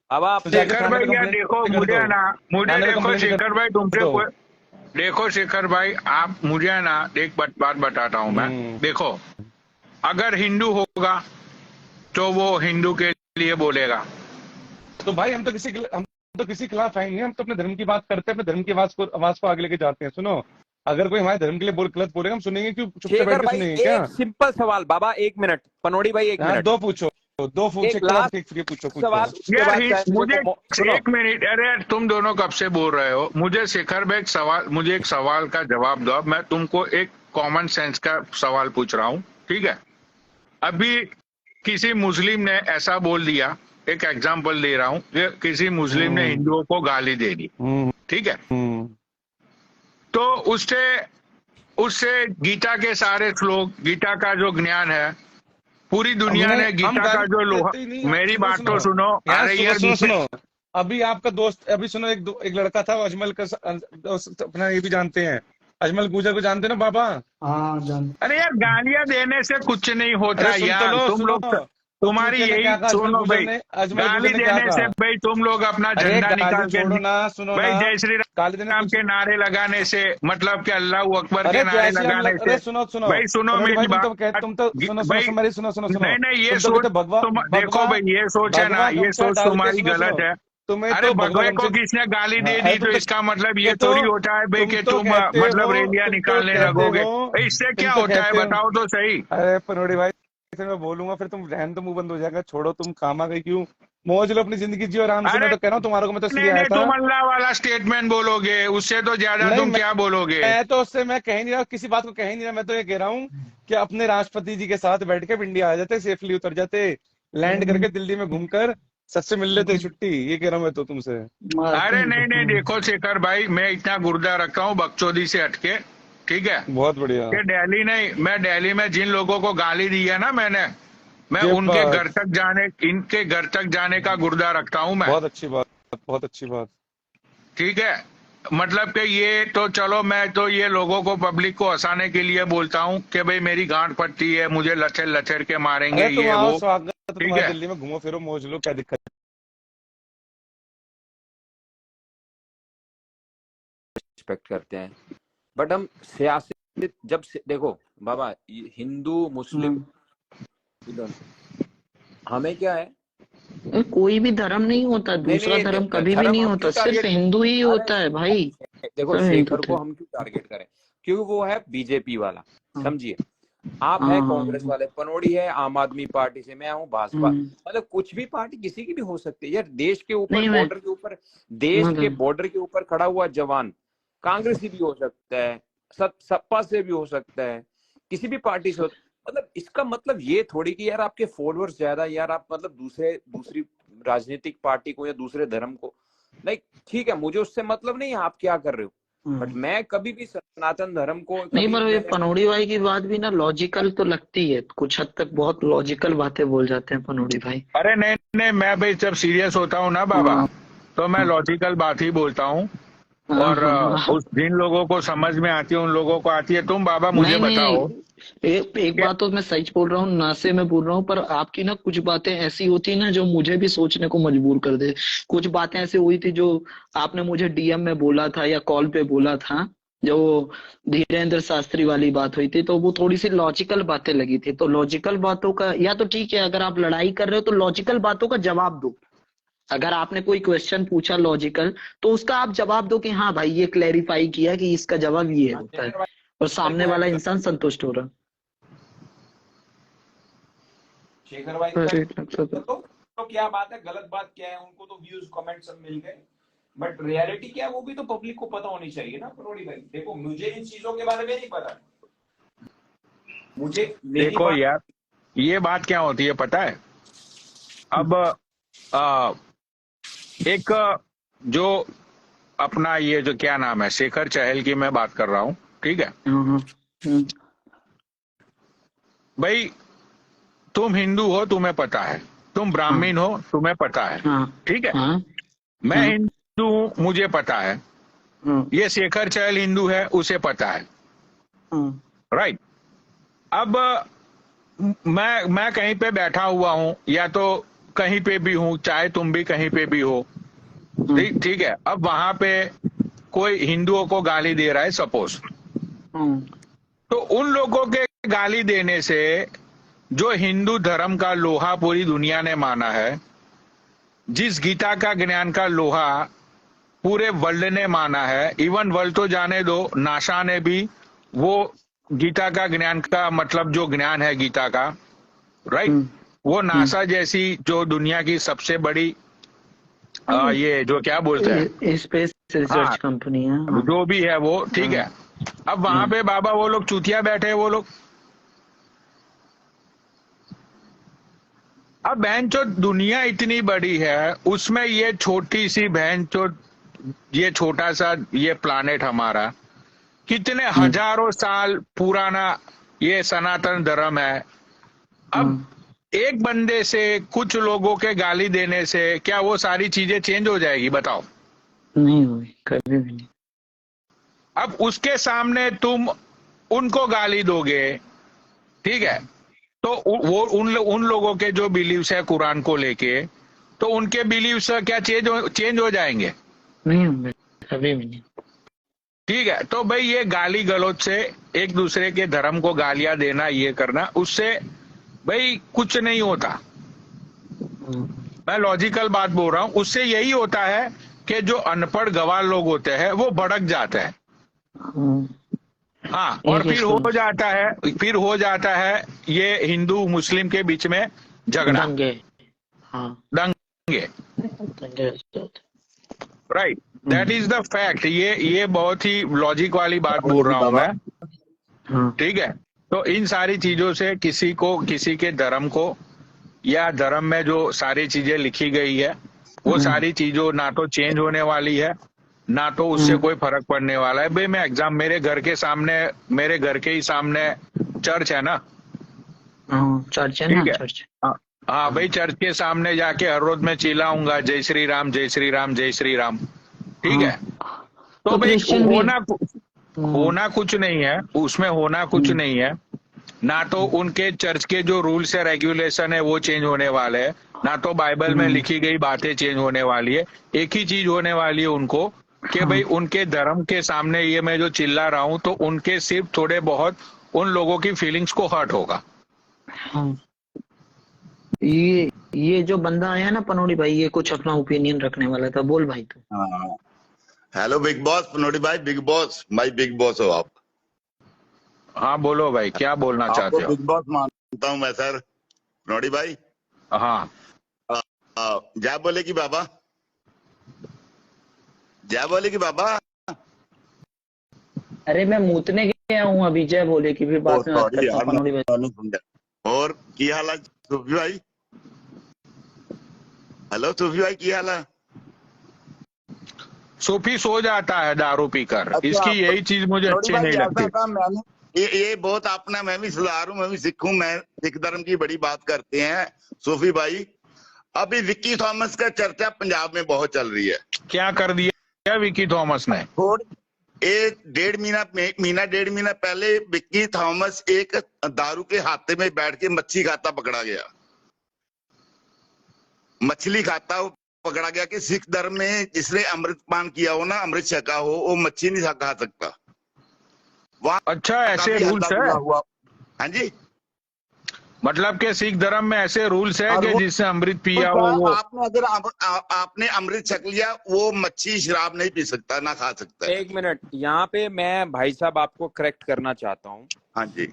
अब आप शेखर भाई यार देखो, मुझे देखो शेखर भाई, तुमसे देखो शेखर भाई, आप मुझे ना एक बात बताता हूँ मैं। देखो अगर हिंदू होगा तो वो हिंदू के लिए बोलेगा, तो भाई हम तो किसी खिलाफ आएंगे, हम तो अपने धर्म की बात करते हैं, अपने धर्म की आवाज को आगे लेके जाते हैं। सुनो अगर कोई हमारे धर्म के लिए गलत बोलेगा हम सुनेंगे क्यों? चुपचाप बैठ शेखर के भाई सुनेंगे क्या? एक सिंपल सवाल, बाबा 1 मिनट, पनोड़ी भाई 1 हाँ, मिनट, दो पूछो, दो पूछ, एक एक के बाद लास्ट एक पूछो सवाल, पूछो। उसके यार बाद चाहे मुझे सुनो। 1 मिनट, अरे तुम दोनों कब से बोल रहे हो? मुझे शेखर भाई मुझे एक सवाल का जवाब दो। मैं तुमको एक कॉमन सेंस का सवाल पूछ रहा हूँ, ठीक है? अभी किसी मुस्लिम ने ऐसा बोल दिया, एक एग्जाम्पल दे रहा हूँ, कि किसी मुस्लिम ने हिंदुओं को गाली दे दी, ठीक है? तो उससे गीता के सारे श्लोक, गीता का जो ज्ञान है, पूरी दुनिया ने हम गीता का गाली जो लोहा, देते ही नहीं। मेरी सुनो बात सुनो तो सुनो। यार, अरे सुनो यार सुनो सुनो, अभी आपका दोस्त, अभी सुनो, एक लड़का था, वो अजमल का अपना ये भी जानते हैं, अजमल गुजर को जानते हैं ना बाबा? हाँ जान। अरे यार गालियां देने से कुछ नहीं होता अरे सुन तो यार, लो, तुम सुनो, लोग, उस तुम्हारी चूतिया ने यही क्या कहा, सुनो भाई, अजमल गुजर गाली ने क्या देने से कहा? भाई तुम लोग अपना अरे झंडा गाली निकाल के, छोड़ो ना, सुनो भाई ना, जय श्री गाली देने राम कुछ, के नारे लगाने से, मतलब कि अल्लाह अकबर अरे के नारे जैसे हम लगाने अरे से, सुनो सुनो, भाई सुनो पनोड़ी भाई, मेरी तुम बात, तो कह, तुम तो सुनो सुनो भाई सुनो, मेरी सुनो सुनो सुनो, नहीं ये तुम तो सोच कहते भगवा देखो भगवा भाई, ये सोच है ना, भगवा ये गमछा सोच डाल के, तुम्हारी सुनो सुनो, गलत है। तुम्हें अरे तो भगवा भगवे को गमछे, किसने गाली हाँ, दे अरे दी तो इसका मतलब ये तो थोड़ी होता है भाई कि तो तुम कहते मतलब हो, रैलियां तुम तो निकालने कहते लगोगे, हो, इससे तुम क्या तो होता है कहते हो, बताओ तो सही। अरे पनोड़ी भाई, फिर मैं बोलूंगा, फिर तुम रहन तो मुंह बंद हो जाएगा, छोड़ो, तुम काम आ गई क्यों? मौज लो, अपनी जिंदगी जियो आराम से। अरे मैं तो कह रहा हूँ तुम्हारे को, मैं तो इसलिए नहीं आया नहीं, था। तुम अल्लाह वाला स्टेटमेंट बोलोगे, उससे तो ज्यादा नहीं, तुम क्या बोलोगे? मैं तो उससे मैं कह ही नहीं रहा, किसी बात को कह ही नहीं रहा, मैं तो ये कह रहा हूँ कि अपने राष्ट्रपति जी के साथ बैठ के इंडिया आ जाते, सेफली उतर जाते, लैंड करके दिल्ली में घूमकर सच से मिल लेते छुट्टी, ये कह रहा हूँ मैं तो तुमसे। अरे नहीं नहीं, देखो शेखर भाई, मैं इतना गुर्दा रखा हूँ बकचोदी से हटके, ठीक है? बहुत बढ़िया, कि दिल्ली नहीं, मैं दिल्ली में जिन लोगों को गाली दी है ना मैंने, मैं ये उनके बात, घर तक जाने, इनके घर तक जाने का गुर्दा रखता हूँ मैं, बहुत अच्छी बात, बहुत अच्छी बात। ठीक है? मतलब कि ये तो चलो, मैं तो ये लोगों को, पब्लिक को हंसाने के लिए बोलता हूँ कि भाई मेरी गांठ फटती है, मुझे लचर लचर के मारेंगे, अरे तुम ये आओ, वो, स्वागत है ठीक तुम्हारा, है? दिल्ली में घूमो फिरो, मौज लो, क्या दिक्कत रिस्पेक्ट करते हैं, बट हम सियासत जब से, देखो बाबा, ये हिंदू मुस्लिम हमें क्या है, कोई भी धर्म नहीं होता, दूसरा नहीं धर्म कभी भी धर्म नहीं हम होता, क्यों सिर्फ टारगेट, हिंदू ही होता है भाई। देखो सब हिंदू शेखर थे। को हम क्यों टारगेट करें, क्योंकि वो है बीजेपी वाला, हाँ। समझिए, आप है कांग्रेस वाले, पनोड़ी है आम आदमी पार्टी से, मैं हूँ भाजपा, मतलब कुछ भी पार्टी किसी की भी हो सकती है यार, देश के ऊपर, बॉर्डर के ऊपर, देश के बॉर्डर के ऊपर खड़ा हुआ जवान कांग्रेसी भी हो सकता है, सपा से भी हो सकता है, किसी भी पार्टी से, मतलब इसका मतलब ये थोड़ी कि यार आपके फॉलोअर्स ज्यादा, यार आप मतलब दूसरी राजनीतिक पार्टी को या दूसरे धर्म को, नहीं ठीक है, मुझे उससे मतलब नहीं है आप क्या कर रहे हो, बट मैं कभी भी सनातन धर्म को नहीं, कभी पर ये पनोड़ी भाई की बात भी ना लॉजिकल तो लगती है, कुछ हद तक बहुत लॉजिकल बातें बोल जाते हैं पनोड़ी भाई। अरे नहीं नहीं, मैं भाई जब सीरियस होता हूँ ना बाबा, तो मैं लॉजिकल बात ही बोलता हूँ, और उस जिन लोगों को समझ में आती है उन लोगों को आती है। तुम बाबा मुझे बताओ, एक बात तो मैं सच बोल रहा हूँ, ना से मैं बोल रहा हूँ, पर आपकी ना कुछ बातें ऐसी होती है ना जो मुझे भी सोचने को मजबूर कर दे। कुछ बातें ऐसी हुई थी जो आपने मुझे डीएम में बोला था या कॉल पे बोला था, जो धीरेन्द्र शास्त्री वाली बात हुई थी, तो वो थोड़ी सी लॉजिकल बातें लगी थी। तो लॉजिकल बातों का, या तो ठीक है अगर आप लड़ाई कर रहे हो तो लॉजिकल बातों का जवाब दो। अगर आपने कोई क्वेश्चन पूछा लॉजिकल, तो उसका आप जवाब दो कि हाँ भाई ये क्लैरिफाई किया कि इसका जवाब ये होता है, और सामने वाला इंसान संतुष्ट हो रहा। शेखर भाई तो क्या बात है, गलत बात क्या है, उनको तो व्यूज कमेंट सब मिल गए, बट रियलिटी क्या है वो भी तो पब्लिक को पता होनी चाहिए ना पनोड़ी भाई। देखो मुझे इन चीजों के बारे में नहीं पता, मुझे देखो यार ये बात क्या होती है पता है, अब एक जो अपना ये जो क्या नाम है, शेखर चहल की मैं बात कर रहा हूँ, ठीक है भाई, तुम हिंदू हो तुम्हें पता है, तुम ब्राह्मण हो तुम्हें पता है, ठीक है? मैं हिंदू हूं मुझे पता है, ये शेखर चहल हिंदू है उसे पता है, राइट? अब मैं कहीं पे बैठा हुआ हूं, या तो कहीं पे भी हूं, चाहे तुम भी कहीं पे भी हो, ठीक है? अब वहां पे कोई हिंदुओं को गाली दे रहा है सपोज, तो उन लोगों के गाली देने से जो हिंदू धर्म का लोहा पूरी दुनिया ने माना है, जिस गीता का ज्ञान का लोहा पूरे वर्ल्ड ने माना है, इवन वर्ल्ड तो जाने दो, नासा ने भी वो गीता का ज्ञान का मतलब जो ज्ञान है गीता का, राइट, वो नासा जैसी जो दुनिया की सबसे बड़ी ये जो क्या बोलते हैं स्पेस रिसर्च कंपनी है, जो भी है वो, ठीक है। अब वहां पे बाबा वो लोग चूतिया बैठे हैं, वो लोग। अब बहनचोद दुनिया इतनी बड़ी है, उसमें ये छोटी सी बहनचोद, ये छोटा सा ये प्लानेट हमारा कितने हजारों साल पुराना ये सनातन धर्म है। अब एक बंदे से, कुछ लोगों के गाली देने से क्या वो सारी चीजें चेंज हो जाएगी? बताओ। नहीं हुई, कभी भी नहीं। अब उसके सामने तुम उनको गाली दोगे, ठीक है, तो वो उन लोगों के जो बिलीव्स है कुरान को लेके, तो उनके बिलीव्स क्या चेंज हो जाएंगे? नहीं होंगे, कभी भी नहीं। ठीक है, तो भाई ये गाली गलौज से, एक दूसरे के धर्म को गालियां देना, ये करना, उससे भाई कुछ नहीं होता। मैं लॉजिकल बात बोल रहा हूं। उससे यही होता है कि जो अनपढ़ गवार लोग होते हैं वो भड़क जाते हैं। हाँ, और फिर हो जाता है ये हिंदू मुस्लिम के बीच में झगड़ा, दंगे। Right, that is the fact. ये बहुत ही लॉजिक वाली बात बोल रहा हूं मैं, ठीक है। तो इन सारी चीजों से किसी के धर्म को, या धर्म में जो सारी चीजें लिखी गई है, वो सारी चीजों ना तो चेंज होने वाली है, ना तो उससे कोई फर्क पड़ने वाला है। भाई मैं मेरे घर के ही सामने चर्च है ना, चर्च है ना, चर्च। हाँ भाई, चर्च के सामने जाके हर रोज मैं चिल्लाऊंगा जय श्री राम, जय श्री राम, जय श्री राम, ठीक है। तो भाई होना कुछ नहीं है उसमें, होना कुछ नहीं है। ना तो उनके चर्च के जो रूल्स है, रेगुलेशन है, वो चेंज होने वाले हैं, ना तो बाइबल में लिखी गई बातें चेंज होने वाली है। एक ही चीज होने वाली है उनको, कि भाई उनके धर्म के सामने ये मैं जो चिल्ला रहा हूं, तो उनके सिर्फ थोड़े बहुत उन लोगों की फीलिंग्स को हर्ट होगा। ये जो बंदा आया ना पनोड़ी भाई, ये कुछ अपना ओपिनियन रखने वाला था। बोल भाई तू। हेलो बिग बॉस पनोड़ी भाई, बिग बॉस भाई, बिग बॉस हो आप? हाँ बोलो भाई, क्या बोलना चाहते हो? बिग बॉस मानता हूँ मैं सर, पनोड़ी भाई। हाँ, जय बोले कि बाबा, जय बोले कि बाबा। अरे मैं मूतने गया हूँ अभी, जय बोले की भी बात में बात करता हूँ पनोड़ी भाई। और की हाल है सूफी भाई? हेलो सूफी भाई, की हाल है? सूफी सो जाता है दारू पीकर। अच्छा, इसकी यही चीज मुझे अच्छी नहीं लगती। ये बहुत अपना, मैं भी सुधार हूँ, मैं भी सिख हूँ, मैं सिख धर्म की बड़ी बात करते हैं सूफी भाई। अभी विक्की थॉमस का चर्चा पंजाब में बहुत चल रही है। क्या कर दिया विक्की थॉमस ने? डेढ़ महीना पहले विक्की थॉमस एक दारू के हाथे में बैठ के मच्छी खाता पकड़ा गया, मछली खाता पकड़ा गया कि सिख धर्म में जिसने अमृत पान किया हो ना, अमृत छका हो, वो मच्छी नहीं खा सकता। अच्छा, ऐसे रूल्स है? हाँ जी, मतलब के सिख धर्म में ऐसे रूल्स है कि जिससे अमृत पिया हो, वो आपने अमृत छक लिया, वो मच्छी शराब नहीं पी सकता, ना खा सकता। एक मिनट, यहाँ पे मैं भाई साहब आपको करेक्ट करना चाहता हूँ। हाँ जी,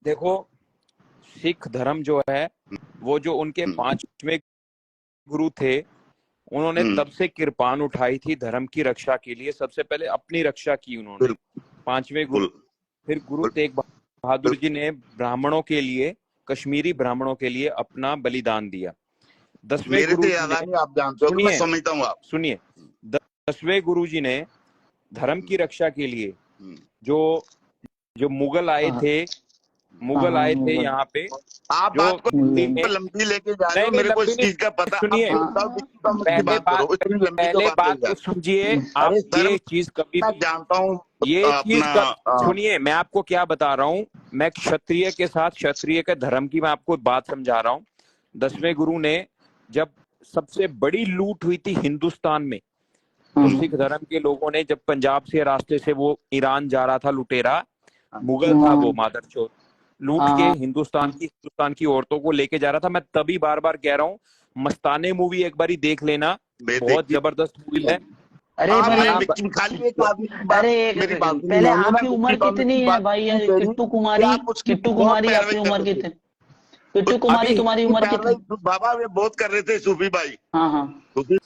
देखो, सिख धर्म जो है, वो जो उनके 5वें गुरु थे, उन्होंने तब से कृपान उठाई थी धर्म की रक्षा के लिए। सबसे पहले अपनी रक्षा की उन्होंने, 5वें गुरु। फिर गुरु तेग बहादुर जी ने ब्राह्मणों के लिए, कश्मीरी ब्राह्मणों के लिए अपना बलिदान दिया। 10वें गुरु जी ने, आप जानते हो, मैं समझता हूँ, आप सुनिए, 10वें गुरु जी ने धर्म की रक्षा के लिए जो मुगल आए थे, यहाँ पे, आप जो लंबी लेके जा रहे हो, मेरे को इस चीज का पता। सुनिए, पहले बात तो समझिए आप। ये चीज कभी जानता हूँ, ये चीज सुनिए, मैं आपको क्या बता रहा हूँ। मैं क्षत्रिय के साथ, क्षत्रिय के धर्म की मैं आपको बात समझा रहा हूँ। 10वें गुरु ने, जब सबसे बड़ी लूट हुई थी हिंदुस्तान में, तो सिख धर्म के लोगों ने, जब पंजाब से रास्ते से वो ईरान जा रहा था, लुटेरा मुगल था वो मादरचोद, लूट के हिंदुस्तान की औरतों को लेके जा रहा था। मैं तभी बार बार कह रहा हूँ, मस्ताने मूवी एक बार ही देख लेना, बहुत जबरदस्त मूवी है। अरे भाई खाली एक आदमी अरे मेरी बात पहले आपकी उम्र कितनी है भाई? किट्टू कुमारी आपकी उम्र कितनी? किट्टू कुमारी तुम्हारी उम्र कितनी? बाबा वे बहुत कर रहे थे सूफी भाई। हाँ सूफी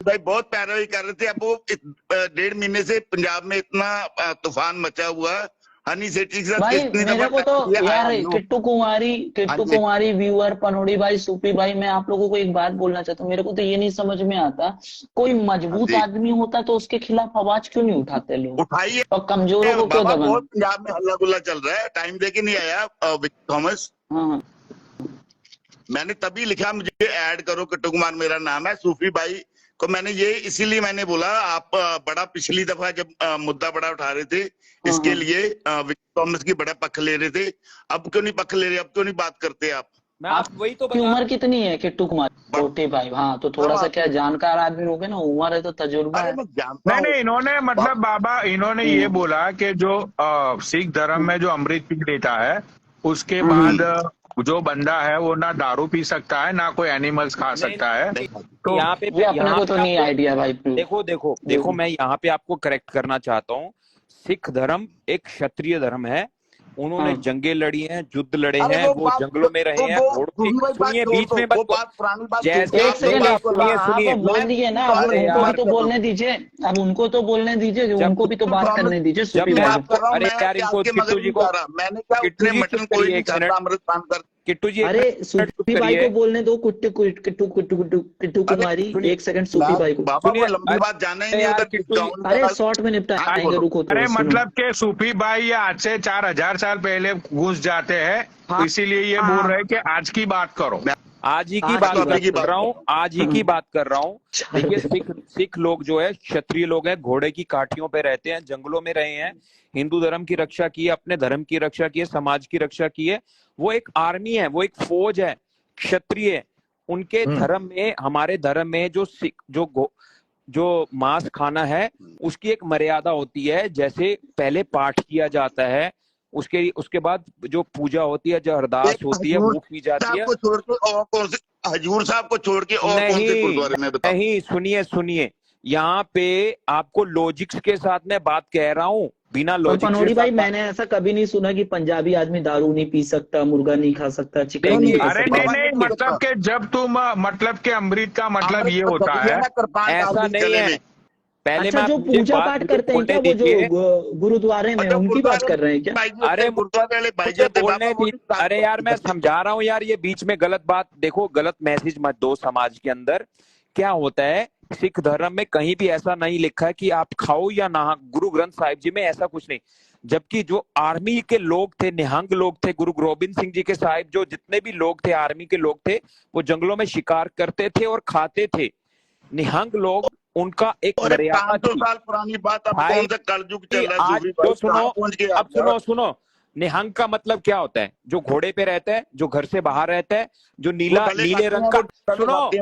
भाई बहुत पैरवी कर रहे थे। अब वो 1.5 महीने से पंजाब में इतना तूफान मचा हुआ है। हनी सेठी के साथ भाई मेरे को तो यार किट्टू कुमारी व्यूअर पनोड़ी भाई सूफी भाई, मैं आप लोगों को एक बात बोलना चाहता हूँ। मेरे को तो ये नहीं समझ में आता, कोई मजबूत आदमी होता तो उसके खिलाफ आवाज क्यों नहीं उठाते लोग? उठाइए और कमजोरों को क्यों दबाना? बहुत पंजाब में हल्ला गुल्ला चल रहा है, टाइम देके नहीं आया विक्की थॉमस। हाँ मैंने तभी लिखा मुझे ऐड करो, किट्टू कुमार मेरा नाम है। सूफी भाई को मैंने ये इसीलिए मैंने बोला, आप बड़ा पिछली दफा जब मुद्दा बड़ा उठा रहे थे इसके लिए विक्की थॉमस की बड़ा पक्ष ले रहे थे, अब क्यों नहीं पक्ष ले रहे? अब क्यों नहीं बात करते आप? आप वही तो की उम्र कितनी है किट्टू कुमार? छोटे भाई हाँ, तो थोड़ा सा क्या जानकार आदमी हो गए ना, उम्र है तो तजुर्बा है। नहीं, इन्होंने मतलब बाबा इन्होंने ये बोला कि जो सिख धर्म में जो अमृत पी लेता है उसके बाद जो बंदा है वो ना दारू पी सकता है ना कोई एनिमल्स खा सकता है। तो यहाँ पे अपने को तो नहीं आइडिया भाई। देखो मैं यहाँ पे आपको करेक्ट करना चाहता हूँ। सिख धर्म एक क्षत्रिय धर्म है, उन्होंने जंगे लड़ी हैं, युद्ध लड़े हैं, वो जंगलों में रहे हैं। सुनिए बीच में जैसे सुनिए बोल दिए ना, अब उनको भी तो बोलने दीजिए, अब उनको तो बोलने दीजिए, उनको भी तो बात करने दीजिए। अरे यार इनको किट्टू जी को किट्टू जी अरे सूफी भाई को बोलने दो। किट्टू कुमारी एक सेकंड सूफी भाई को। लंबी बात जाना ही नहीं। अरे शॉर्ट में निपटाएंगे, रुको। अरे मतलब के सूफी भाई आज से 4000 साल पहले घुस जाते हैं, इसीलिए ये बोल रहे हैं कि आज की बात करो। आज ही की बात कर रहा हूँ, आज ही की बात कर रहा हूँ। देखिए सिख लोग जो है क्षत्रिय लोग हैं, घोड़े की काठियों पे रहते हैं, जंगलों में रहे हैं, हिंदू धर्म की रक्षा की है, अपने धर्म की रक्षा की है, समाज की रक्षा की है। वो एक आर्मी है, वो एक फौज है, क्षत्रिय। उनके धर्म में, हमारे धर्म में जो मांस खाना है उसकी एक मर्यादा होती है। जैसे पहले पाठ किया जाता है, उसके बाद जो पूजा होती है, जो अरदास होती है, वो की जाती है। हजूर साहब को छोड़ के और कौन से गुरुद्वारे में बताओ? नहीं, सुनिए यहाँ पे आपको लॉजिक्स के साथ मैं बात कह रहा हूँ, बिना लॉजिक। पनोड़ी भाई मैंने ऐसा कभी नहीं सुना कि पंजाबी आदमी दारू नहीं पी सकता, मुर्गा नहीं खा सकता, चिकन नहीं खा सकता। नहीं, मतलब के जब तुम मतलब के अमृत का मतलब ये होता है, ऐसा नहीं है। पहले अच्छा, जो पूजा पाठ करते हैं क्या, वो जो गुरुद्वारे में, उनकी बात कर रहे हैं क्या? अरे अरे यार मैं समझा रहा हूँ यार, ये बीच में गलत बात, देखो गलत मैसेज मत दो समाज के अंदर। क्या होता है सिख धर्म में कहीं भी ऐसा नहीं लिखा है कि आप खाओ या ना, गुरु ग्रंथ साहिब जी में ऐसा कुछ नहीं। जबकि जो आर्मी के लोग थे, निहंग लोग थे, गुरु गोबिंद सिंह जी के साहिब, जो जितने भी लोग थे आर्मी के लोग थे, वो जंगलों में शिकार करते थे और खाते थे। निहंग लोग, उनका एक मर्यादा थी। 500 साल पुरानी बात, अब कौन सा कलयुग चल रहा है? अब सुनो, निहंग का मतलब क्या होता है? जो घोड़े पे रहता है, जो घर से बाहर रहता है, जो नीले रंग का,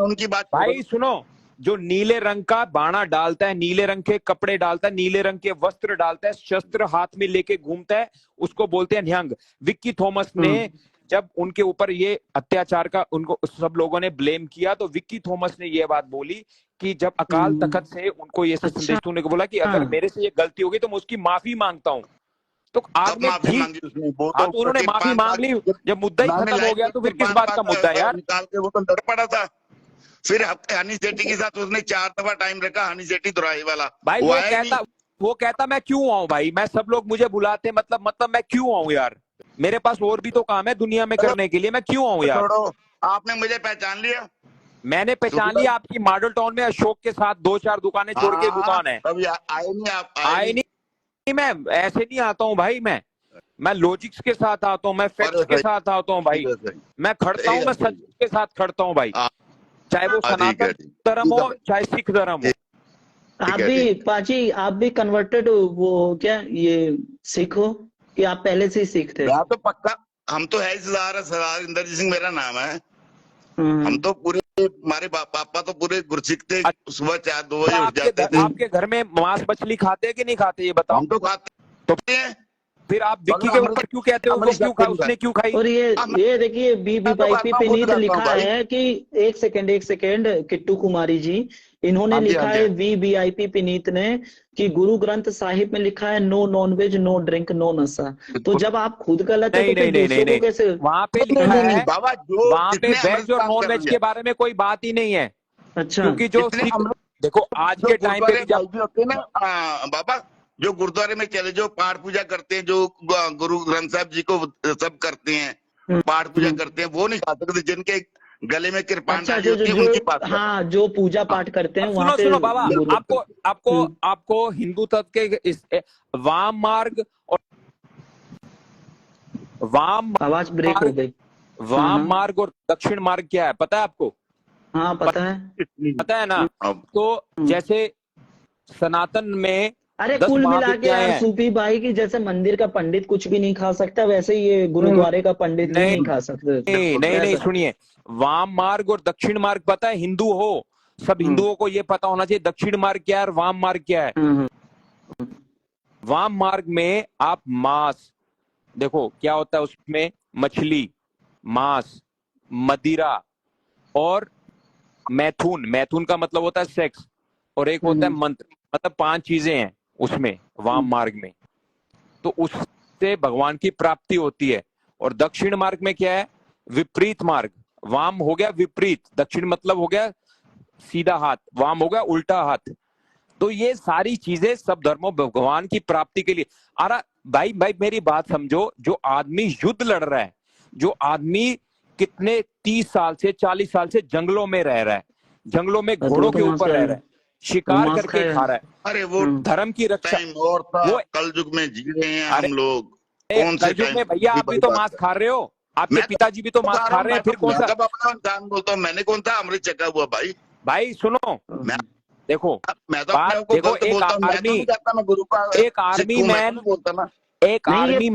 उनकी बात भाई सुनो, जो नीले रंग का बाणा डालता है, नीले रंग के कपड़े डालता है, नीले रंग के वस्त्र डालता है, शस्त्र हाथ में लेके घूमता है, उसको बोलते हैं निहंग। विक्की थॉमस ने जब उनके ऊपर ये अत्याचार का उनको सब लोगों ने ब्लेम किया, तो विक्की थॉमस ने ये बात बोली कि जब अकाल तख्त से उनको ये संदेश देने को बोला कि अगर मेरे से ये गलती होगी तो मैं उसकी माफी मांगता हूँ। तो आपने तो उन्होंने माफी मांग ली। जब मुद्दा ही खत्म हो गया तो फिर किस बात का मुद्दा यार? निकाल के वो तो लड़ पड़ा था। फिर हनी सेठी के साथ उसने 4 दफा टाइम रखा, हनी सेठी दुराही वाला भाई। वो कहता मैं क्यों आऊं भाई, मैं सब लोग मुझे बुलाते, मतलब मैं क्यों आऊं यार? मेरे पास और भी तो काम है दुनिया में करने के लिए, मैं क्यों आऊं यार? आपने मुझे पहचान लिया? मैंने पहचान लिया। आपकी मॉडल टाउन में अशोक के साथ 2-4 दुकानें छोड़ के दुकान है। आए नहीं, मैं ऐसे नहीं आता हूँ भाई। मैं लॉजिक्स के साथ आता हूँ, मैं फैक्ट्स के साथ आता हूँ भाई। मैं खड़ता हूँ, मैं सच के साथ खड़ता हूँ भाई, चाहे वो सनातन धर्म हो चाहे सिख धर्म हो। आप भी पाजी, आप भी कन्वर्टेड वो क्या ये सिख हो कि आप पहले से ही सिख थे? तो पक्का, हम तो है सरदार इंदरजीत सिंह मेरा नाम है। हम तो पूरे, हमारे पापा तो पूरे गुरसिख थे। सुबह 4-2 बजे उठ जाते थे। आपके घर में मांस मछली खाते हैं कि नहीं खाते, ये बताओ? हम तो खाते हैं। फिर आप विक्की के ऊपर क्यों कहते हो? वो क्यों खा, उसने क्यों खाई? और ये देखिए बीबीआईपी पिनीत लिखा है कि एक सेकेंड किट्टू कुमारी जी, इन्होंने लिखा है वीवीआईपी पिनीत ने कि गुरु ग्रंथ साहिब में लिखा है no nonveg no drink no नशा। तो जब आप खुद गलत है तो फिर दूसरों को कैसे? वहाँ पे लिखा है, बाबा वहाँ पे वेज और नॉन वेज के बारे में कोई बात ही नहीं है। अच्छा, क्योंकि जो देखो आज के टाइम पे जब होते हैं ना बाबा, जो गुरुद्वारे में चले जो पाठ पूजा करते हैं, जो गुरु ग्रंथ साहब जी को सब करते हैं, पाठ पूजा करते हैं, वो नहीं खा सकते। जिनके गले में कृपाण अच्छा, डाली होती है उनकी बात। हाँ, जो पूजा पाठ करते हैं वहाँ पे। सुनो बाबा, आपको हिंदू तत्व के इस वाम मार्ग और आवाज ब्रेक हो गई। वाम मार्ग और दक्षिण मार्ग क्या है पता है आपको? हाँ पता है ना। तो जैसे सनातन में अरे कुल मिला के यार सूफी भाई की जैसे मंदिर का पंडित कुछ भी नहीं खा सकता, वैसे ये गुरुद्वारे का पंडित भी नहीं खा सकते। नहीं सुनिए, वाम मार्ग और दक्षिण मार्ग पता है? हिंदू हो, सब हिंदुओं को ये पता होना चाहिए दक्षिण मार्ग क्या है और वाम मार्ग क्या है। वाम मार्ग में आप मांस देखो क्या होता है, उसमें मछली, मांस, मदिरा और मैथुन का मतलब होता है सेक्स, और एक होता है मंत्र, मतलब 5 चीजें हैं उसमें वाम मार्ग में। तो उससे भगवान की प्राप्ति होती है। और दक्षिण मार्ग में क्या है? विपरीत मार्ग। वाम हो गया विपरीत, दक्षिण मतलब हो गया सीधा हाथ, वाम हो गया उल्टा हाथ। तो ये सारी चीजें सब धर्मों भगवान की प्राप्ति के लिए। अरे भाई मेरी बात समझो, जो आदमी युद्ध लड़ रहा है, जो आदमी कितने 30 साल से 40 साल से जंगलों में रह रहा है, जंगलों में घोड़ों के ऊपर रह रहा है, शिकार करके खा रहा है, अरे वो धर्म की रक्षा। वो कल युग में जी रहे हैं हम लोग। कौन से कल युग में भैया आप भी तो मांस खा रहे हो, आपके पिताजी भी तो मांस खा रहे हैं, फिर कौन सा? इंसान बोलता हूँ, मैंने कौन सा अमृत चखा हुआ भाई? भाई सुनो, देखो मैं तो देखो, एक आर्मी मैन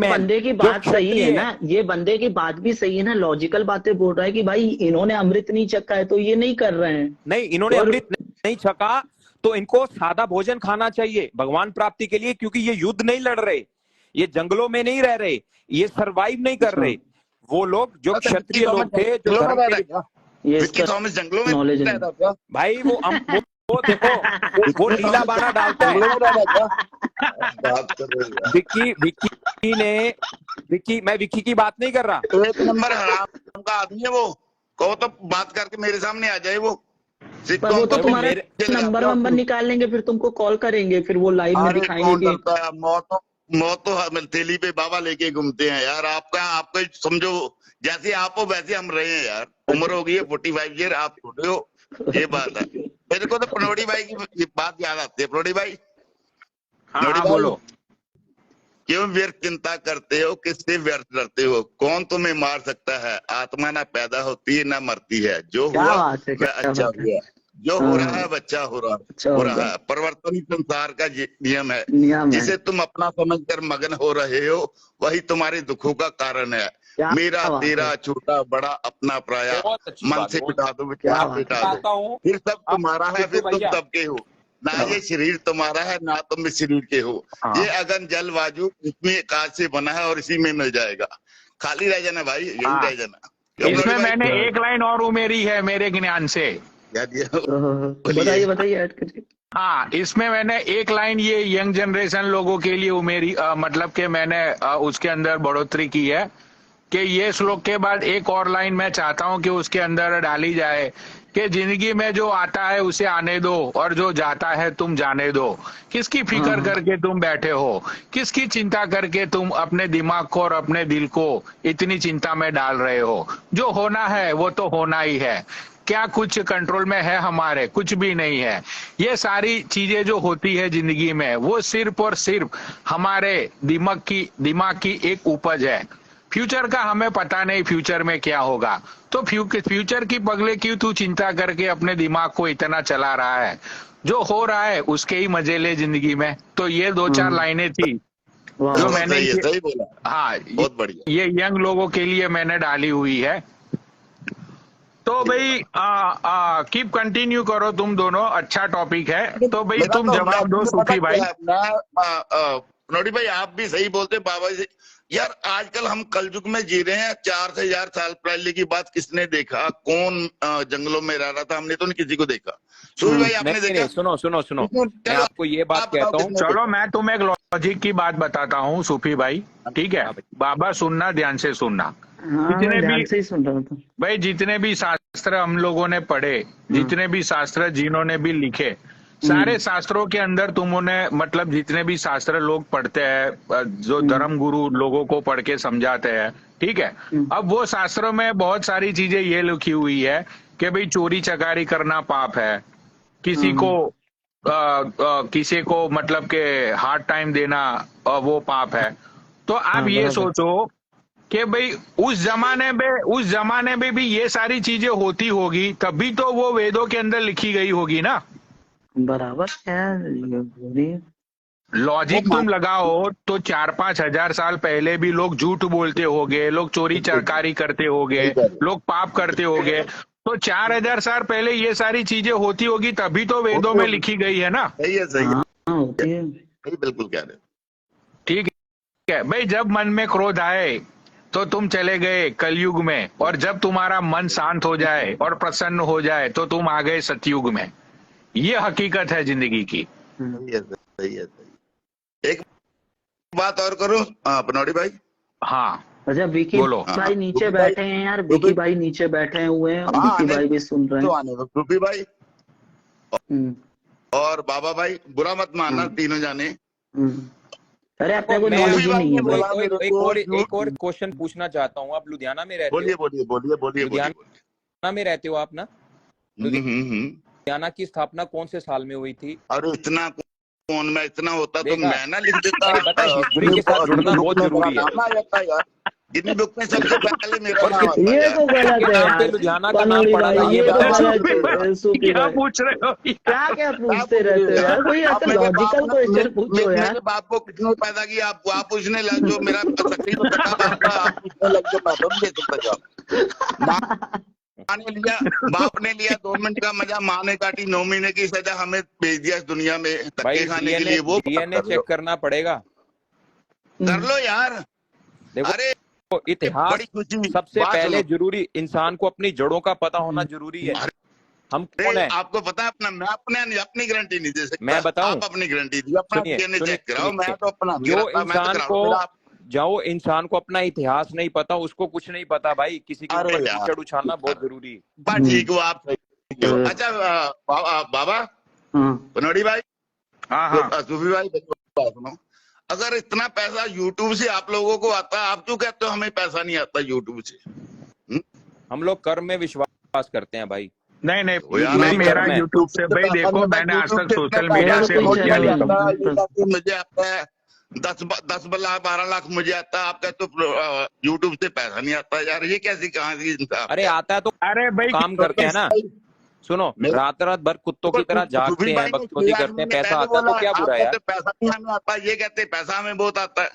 बंदे की बात सही है ना, ये बंदे की बात भी सही है ना, लॉजिकल बातें बोल रहा है कि भाई इन्होंने अमृत नहीं चखा है तो ये नहीं कर रहे हैं। नहीं, इन्होंने अमृत नहीं छका तो इनको सादा भोजन खाना चाहिए भगवान प्राप्ति के लिए, क्योंकि ये युद्ध नहीं लड़ रहे, ये जंगलों में नहीं रह रहे, ये सरवाइव नहीं कर रहे। वो लोग जो क्षत्रिय लोग थे, जो धर्म के थॉमस जंगलों में भाई वो देखो वो नीला बाना डालता है। मैं विक्की की बात नहीं कर रहा। एक नंबर हराम का आदमी है वो, कहो तो बात करके मेरे सामने आ जाए वो तो तुम्हारा नंबर निकाल लेंगे, फिर तुमको कॉल करेंगे, फिर वो लाइव में दिखाएंगे। मौत तो हम थैली पे बाबा लेके घूमते हैं यार। आपका समझो जैसे आप हो वैसे हम रहे हैं यार। उम्र हो गई है 45 ईयर, आप छोटे हो, ये बात है। मेरे को तो पनौड़ी भाई की बात याद आती है। पनौड़ी भाई, हाँ बोलो। क्यों व्यर्थ चिंता करते हो, किससे व्यर्थ डरते हो? कौन तुम्हें मार सकता है? आत्मा ना पैदा होती है ना मरती है, जो हुआ वह अच्छा हुआ, जो हो रहा है बच्चा हो रहा है। परिवर्तन संसार का नियम है। जिसे तुम अपना समझकर मगन हो रहे हो वही तुम्हारे दुखों का कारण है। मेरा तेरा छोटा बड़ा अपना पराया, मन से मिटा दो विचार मिटा दो, फिर सब तुम्हारा है, फिर तुम सबके हो। ना ये शरीर तुम्हारा है ना तुम इस शरीर के हो। ये अगन जल वायु पृथ्वी आकाश से बना है और इसी में मिल जाएगा। खाली रह जाना भाई, यही रह जाना। इसमें मैंने एक लाइन और उमेरी है मेरे ज्ञान से। बताइए ऐड करिए। हाँ, इसमें मैंने एक लाइन ये यंग जनरेशन लोगों के लिए उमेरी, मतलब कि मैंने उसके अंदर बढ़ोतरी की है कि ये श्लोक के बाद एक और लाइन मैं चाहता हूं कि उसके अंदर डाली जाए कि जिंदगी में जो आता है उसे आने दो और जो जाता है तुम जाने दो। किसकी फिक्र करके तुम बैठे हो? किसकी चिंता करके तुम अपने दिमाग को और अपने दिल को इतनी चिंता में डाल रहे हो? जो होना है वो तो होना ही है। क्या कुछ कंट्रोल में है हमारे? कुछ भी नहीं है। ये सारी चीजें जो होती है जिंदगी में वो सिर्फ और सिर्फ हमारे दिमाग की एक उपज है। फ्यूचर का हमें पता नहीं फ्यूचर में क्या होगा, तो फ्यूचर की पगले क्यों तू चिंता करके अपने दिमाग को इतना चला रहा है? जो हो रहा है उसके ही मजे ले जिंदगी में। तो ये 2-4 लाइनें थी जो मैंने सही बोला। हाँ, बहुत बढ़िया। ये यंग लोगों के लिए मैंने डाली हुई है। तो भाई कीप कंटिन्यू करो तुम दोनों, अच्छा टॉपिक है। तो भाई तुम जवाब दो सूफी भाई। नोडी भाई आप भी सही बोलते हैं बाबा जी। यार आजकल हम कलयुग में जी रहे हैं। 4,000 साल पहले की बात किसने देखा? कौन जंगलों में रह रहा था? हमने तो नहीं किसी को देखा। सूफी भाई आपने नहीं, देखा? सुनो सुनो सुनो, मैं आपको ये बात कहता हूँ। चलो मैं तुम्हें एक लॉजिक की बात बताता हूँ सूफी भाई, ठीक है? बाबा सुनना, ध्यान से सुनना। जितने भी से ही सुन रहा था भाई, जितने भी शास्त्र हम लोगों ने पढ़े, जितने भी शास्त्र जिन्होंने भी लिखे, सारे शास्त्रों के अंदर तुमने मतलब जितने भी शास्त्र लोग पढ़ते हैं, जो धर्म गुरु लोगों को पढ़ के समझाते हैं, ठीक है? अब वो शास्त्रों में बहुत सारी चीजें ये लिखी हुई है कि भाई चोरी चकारी करना पाप है, किसी को मतलब के हार्ड टाइम देना वो पाप है। तो आप ये सोचो कि भाई उस जमाने में भी ये सारी चीजें होती होगी, तभी तो वो वेदों के अंदर लिखी गई होगी ना। बराबर है। लॉजिक तुम लगाओ तो 4-5 हजार साल पहले भी लोग झूठ बोलते होंगे, लोग चोरी चकारी करते होंगे, लोग पाप करते होंगे। तो 4,000 साल पहले ये सारी चीजें होती होगी, तभी तो वेदों में लिखी गई है ना। सही है, सही है, होती है। सही बिल्कुल कह रहे हो। ठीक है भाई, जब मन में क्रोध आए तो तुम चले गए कलयुग में, और जब तुम्हारा मन शांत हो जाए और प्रसन्न हो जाए तो तुम आ गए सतयुग में। ये हकीकत है जिंदगी की। सही है, सही है, सही है। एक बात और करो पनौड़ी भाई। हाँ अच्छा, विकी बोलो। भाई नीचे बैठे हैं यार, विकी भाई नीचे बैठे हुए हैं, और विकी भाई भी सुन रहे हैं। सूफी भाई और बाबा भाई, बुरा मत मानना तीनों जाने। अरे अपने को नॉलेज ही नहीं है भाई। एक और क्वेश्चन पूछना चाहता हूँ। आप लुधियाना में रहते हो? बोलिए। लुधियाना में रहते हो आप ना? लुधियाना की स्थापना कौन से साल में हुई थी? अरे इतना कौन, मैं इतना होता तो मैं ना लिख देता। हिस्ट्री के साथ जुड़ना बहुत जरूरी है। गिनी बुक में सबसे पहले मेरा नाम आता है। ये तो गलत है यार, लुधियाना का नाम पड़ा था, ये तो गलत है। सूफी क्या भाई पूछ रहे हो? क्या पूछते रहते हो यार? कोई ऐसे लॉजिकल क्वेश्चन पूछो यार। मेरे बाप को कितने पैदा किया? आप पूछने लग जो मेरा तकलीफ बेटा बाप का, आप पूछने लग जो मैं तो नहीं दे सकता जवाब। माँ ने लिया, बाप ने लिया 2 मिनट का मजा, माँ ने काटी 9 महीने की सजा, हमें भेज दिया इस दुनिया में धक्के खाने के लिए। वो डीएनए चेक करना पड़ेगा। कर लो यार। देखो, अरे तो इतिहास सबसे पहले जरूरी, इंसान को अपनी जड़ों का पता होना जरूरी है। हम कौन है आपको पता है अपना? मैं अपनी गारंटी नहीं दे सकता। मैं बताऊं? आप अपनी गारंटी दी, अपना डीएनए चेक कराओ। मैं तो अपना जो इंसान को अपना इतिहास नहीं पता, उसको कुछ नहीं पता भाई। किसी के ऊपर कीचड़ उछालना बहुत जरूरी है। ठीक हो आप? अच्छा बाबा पनौड़ी भाई, सूफी भाई, सुनो, अगर इतना पैसा यूट्यूब से आप लोगों को आता है, आप क्यों कहते हो हमें पैसा नहीं आता यूट्यूब से? हम लोग कर्म में विश्वास करते हैं भाई। नहीं, मेरा यूट्यूब से भाई देखो, मैंने आज तक सोशल मीडिया से रुपया नहीं कमाया। मुझे आता है 10 लाख 12 लाख मुझे आता है। आप कहते हो यूट्यूब से पैसा नहीं आता यार, ये कैसी कहाँ की? अरे आता है तो अरे भाई काम करते हैं ना। सुनो, रात भर कुत्तों की तरह जागते हैं, बकचोदी करते हैं, पैसा आता है तो क्या बुरा है? पैसा नहीं हमें आता, ये कहते हैं पैसा हमें बहुत आता है।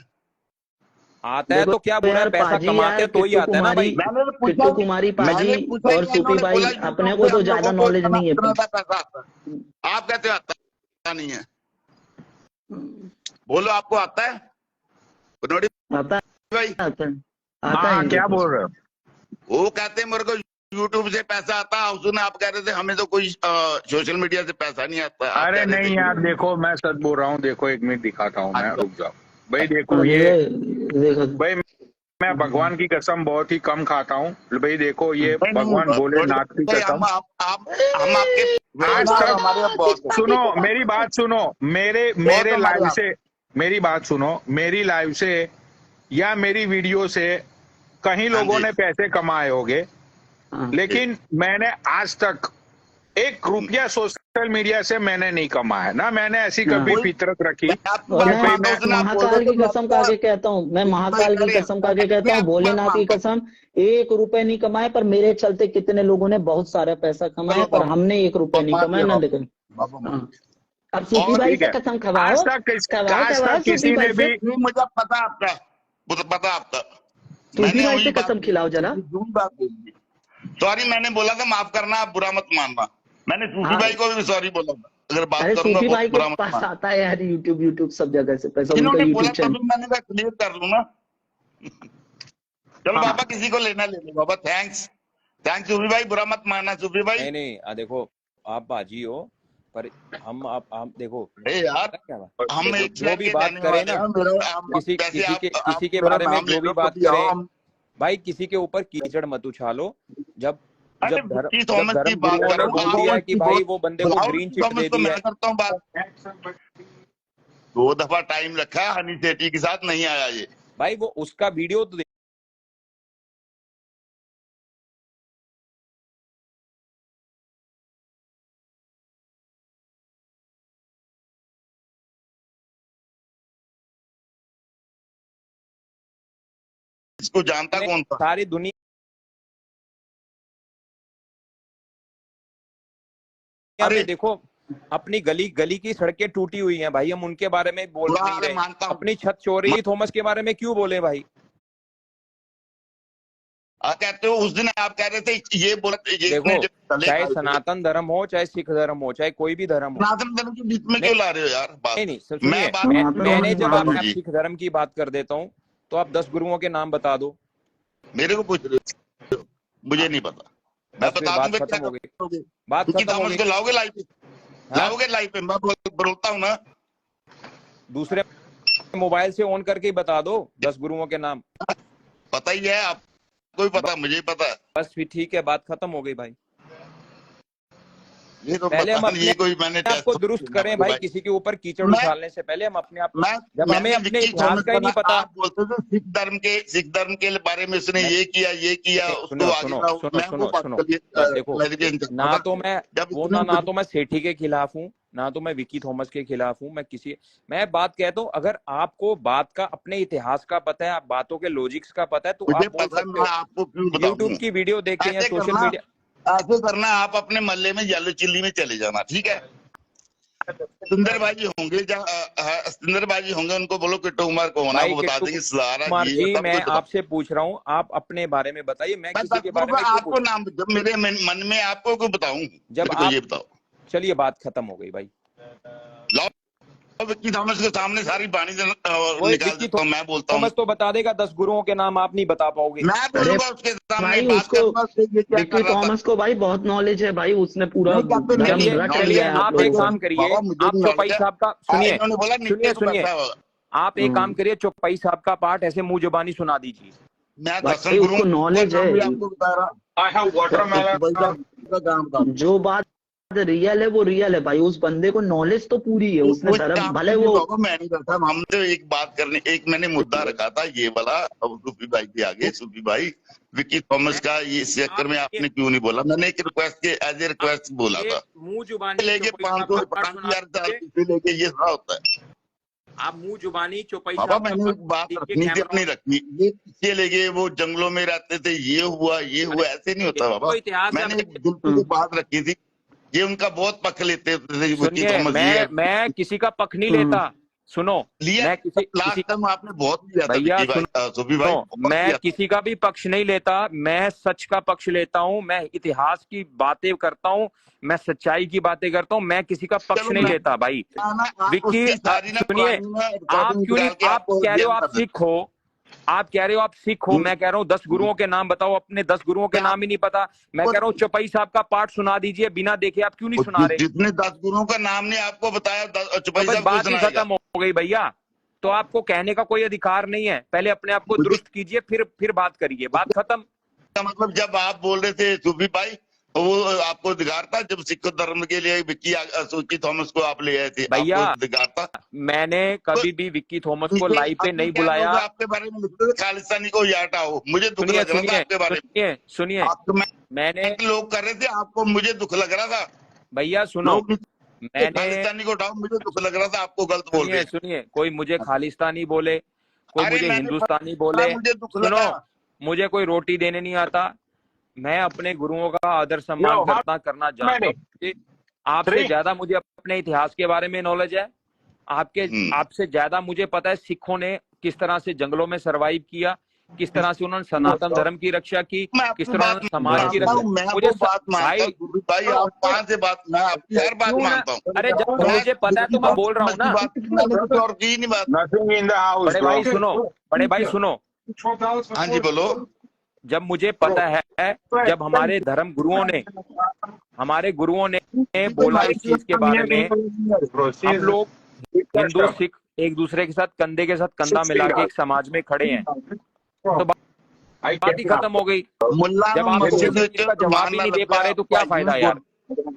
आता है तो क्या बुरा है? पैसा कमाते तो ही आता है ना भाई। किट्टू कुमारी पाजी और सूफी भाई, अपने को तो ज्यादा नॉलेज नहीं है। पैसा आता है, आप कहते हो आता नहीं है। बोलो आपको आता है? आता भाई आता है, क्या बोल रहे हो? वो कहते हैं मेरे को यूट्यूब से पैसा आता है। सुना आप कह रहे थे हमें तो कोई सोशल मीडिया से पैसा नहीं आता। अरे नहीं यार, देखो मैं सच बोल रहा हूँ। देखो 1 मिनट दिखाता हूँ मैं, रुक जाओ भाई। देखो ये भाई, मैं भगवान की कसम बहुत ही कम खाता हूँ भाई। देखो ये भगवान भोलेनाथ की कसम। हम आपके आज तक सुनो, मेरी बात सुनो, मेरे लाइव से मेरी बात सुनो, मेरी लाइव से या मेरी वीडियो से कहीं लोगों ने पैसे कमाए होंगे, लेकिन मैंने आज तक 1 रुपया सोशल मीडिया से मैंने नहीं कमाया ना। मैंने ऐसी कभी फितरत रखी। महाकाल की कसम खा के कहता हूँ, मैं महाकाल की कसम खा के कहता हूँ, भोलेनाथ की कसम, 1 रुपए नहीं कमाए, पर मेरे चलते कितने लोगों ने बहुत सारा पैसा कमाया, पर हमने 1 रुपए नहीं कमाया ना। लेकिन अब सूफी भाई से कसम खवाओ, आज तक किसी ने भी, मुझे पता आपका, पता आपका, सूफी भाई से कसम खिलाओ जरा। सॉरी, मैंने बोला था माफ करना, आप बुरा मत मानना। मैंने सूफी भाई को भी सॉरी बोला था, अगर बात अरे करूंगा सूफी भाई बहुत के बुरा पास मत आता है यार यूट्यूब सब जगह से पैसा, उनका इन्होंने बोला यूट्यूब चैनल। तभी मैंने कहा क्लियर कर लूँ ना। चलो बाबा किसी को लेना ले लो बाबा। थैंक्स सूफी भाई, बुरा मत मानना सूफी भाई। नहीं देखो आप बाजी हो, पर हम देखो अरे यार क्या हम देखो, एक जो भी बात करें ना, किसी के बारे में जो भी बात करें भाई, किसी के ऊपर कीचड़ मत उछालो। जब धर्म गुरुओं ने बोल दिया कि भाई वो बंदे को ग्रीन चिट दे दी है। 2 दफा टाइम रखा हनी सेठी के साथ, नहीं आया ये भाई, वो उसका वीडियो तो इसको जानता कौन था? सारी दुनिया में देखो, अपनी गली की सड़कें टूटी हुई हैं भाई, हम उनके बारे में बोल नहीं रहे। अपनी छत चोरी थॉमस के बारे में क्यों बोले भाई? आप कहते हो उस दिन आप कह रहे थे ये बोला, देखो चाहे सनातन धर्म हो, चाहे सिख धर्म हो, चाहे कोई भी धर्म हो, सनातन धर्म के बीच में क्यों ला रहे हो यार बात? नहीं सुनिए, मैंने जब आप सिख धर्म की बात कर देता हूँ तो आप 10 गुरुओं के नाम बता दो। मेरे को पूछ रहे हो, मुझे नहीं पता, मैं बता बात दूंगा। खत्म हो गई, बात खत्म हो गई। लाओगे लाइव पे, लाओगे लाइव पे, मैं बोलता हूँ ना। दूसरे मोबाइल से ऑन करके ही बता दो 10 गुरुओं के नाम। पता ही है आपको भी पता, मुझे ही पता है। बस फिर ठीक है, बात खत्म हो गई भाई। ये तो पहले हम अपने कोई मैंने आपको दुरुस्त करें भाई, किसी के ऊपर कीचड़ उछालने से पहले हम अपने आप, जब हमें अपने इतिहास का ही नहीं पता। आप बोलते थे सिख धर्म के बारे में उसने ये किया उसको सुनो देखो, ना तो मैं सेठी के खिलाफ हूँ, ना तो मैं विक्की थॉमस के खिलाफ हूँ। मैं बात कहता हूँ, अगर आपको बात का अपने इतिहास का पता है, आप बातों के लॉजिक्स का पता है, तो आप बोल सकते हो। आपको यूट्यूब की वीडियो देखे या सोशल मीडिया, ऐसे करना, आप अपने मोहल्ले में येलो चिल्ली में चले जाना, ठीक है? सुंदरबाजी होंगे, उनको बोलो किट्टू कुमार को होना, वो बता देंगे कुमार जी। मैं आपसे पूछ रहा हूँ, आप अपने बारे में बताइए, मैं किसी के बारे में आपको नाम, जब मेरे मन में आपको क्यों बताऊं, जब आप ये बताओ। चलिए बात खत्म हो गई भाई, विक्की थॉमस के सामने सारी बाणी निकाल देता हूं, मैं बोलता हूं। थॉमस तो बता देगा, 10 गुरुओं के नाम आप नहीं बता पाओगे। मैं बोलूंगा उसके सामने, विक्की थॉमस को भाई बहुत नॉलेज है भाई, उसने पूरा रट लिया है। आप एक काम करिए, आप चौपाई साहब का सुनिए, आप एक काम करिए, चौपाई साहब का पाठ ऐसे मुंह जुबानी सुना दीजिए। मैं उसको नॉलेज है, जो बात रियल है वो रियल है भाई, उस बंदे को नॉलेज तो पूरी है, उसने धर्म भले वो। मैं नहीं बैठा, हम तो एक बात करने, एक मैंने मुद्दा रखा था ये वाला, अब सूफी भाई के आगे, सूफी भाई विक्की थॉमस का ये इस चक्कर में आपने क्यों नहीं बोला? मैंने एक रिक्वेस्ट के एज ए रिक्वेस्ट बोला था, मुंह जुबानी लेके 500 लेके ये क्या होता है? आप मुंह जुबानी चौपाई बाबा मैंने बात रखनी थी अपनी रखनी, ये पीछे ले गए, वो जंगलों में रहते थे, ये हुआ ऐसे नहीं होता बाबा। मैंने दिल की बात रखी थी, ये उनका बहुत पक्ष लेते थे। मैं किसी का पक्ष नहीं लेता, सुनो, मैं लास्ट टाइम आपने बहुत लिया था भैया, सूफी भाई, मैं किसी का भी पक्ष नहीं लेता, मैं सच का पक्ष लेता हूँ, मैं इतिहास की बातें करता हूँ, मैं सच्चाई की बातें करता हूँ, मैं किसी का पक्ष नहीं लेता भाई। विक्की सुनिए, आप क्यों नहीं, आप कह रहे हो आप सिख हो, आप कह रहे हो आप सिख हो, मैं कह रहा हूँ 10 गुरुओं के नाम बताओ, अपने 10 गुरुओं के नाम ही नहीं पता। मैं कह रहा हूँ चौपाई साहब का पाठ सुना दीजिए, बिना देखे आप क्यों नहीं सुना रहे? जितने 10 गुरुओं का नाम नहीं आपको बताया, चौपाई साहब बात ही खत्म हो गई भैया। तो आपको कहने का कोई अधिकार नहीं है, पहले अपने आप को दुरुस्त कीजिए, फिर बात करिए, बात खत्म। मतलब जब आप बोल रहे थे सूफी भाई, वो आपको अधिकार था, जब सिख धर्म के लिए विक्की थॉमस को आप ले आए थे, भैया अधिकार था? मैंने कभी भी विक्की थॉमस को लाइव पे नहीं बुलाया। आपके बारे में लिखते थे खालिस्तानी को ये हटाओ, मुझे दुख लग रहा था आपके बारे में। सुनिए, मैंने लोग कर रहे थे आपको, मुझे दुख लग रहा था भैया। सुनो, मैंने खालिस्तानी को हटाओ, मुझे दुख लग रहा था आपको गलत बोल रहे। सुनिए, कोई मुझे खालिस्तानी बोले, कोई मुझे हिंदुस्तानी बोले, सुनो, मुझे कोई रोटी देने नहीं आता। मैं अपने गुरुओं का आदर सम्मान करना जानता हूँ। आपसे ज्यादा मुझे अपने इतिहास के बारे में नॉलेज है, आपसे ज्यादा मुझे पता है सिखों ने किस तरह से जंगलों में सरवाइव किया, किस तरह से उन्होंने सनातन धर्म की रक्षा की, मैं किस आपकी तरह बात उन्होंने समाज की मानता रक्षा। हूँ, मैं मुझे वो बात मानता भाई हूँ सूफी भाई, आप कहाँ से बात, मैं आपकी हर बात क्यों ना, मानता हूँ। अरे जब मैं मुझे पता है तो मैं बोल रहा हूँ ना। मैंने कुछ और की नहीं बात। नथिंग इन द हाउस बड़े ब्रो। भाई सुनो, बड़े भाई सुनो, हाँ जी बोलो। जब मुझे पता है, जब हमारे धर्म गुरुओं ने, हमारे गुरुओं ने बोला इस चीज के बारे में, हम लोग हिंदू सिख एक दूसरे के साथ कंधे के साथ कंधा मिला के एक समाज में खड़े हैं, तो बात ही खत्म हो गई। मुल्ला जब आप मस्जिद मुझे इसका जवाब ही नहीं दे पा रहे तो क्या फायदा यार।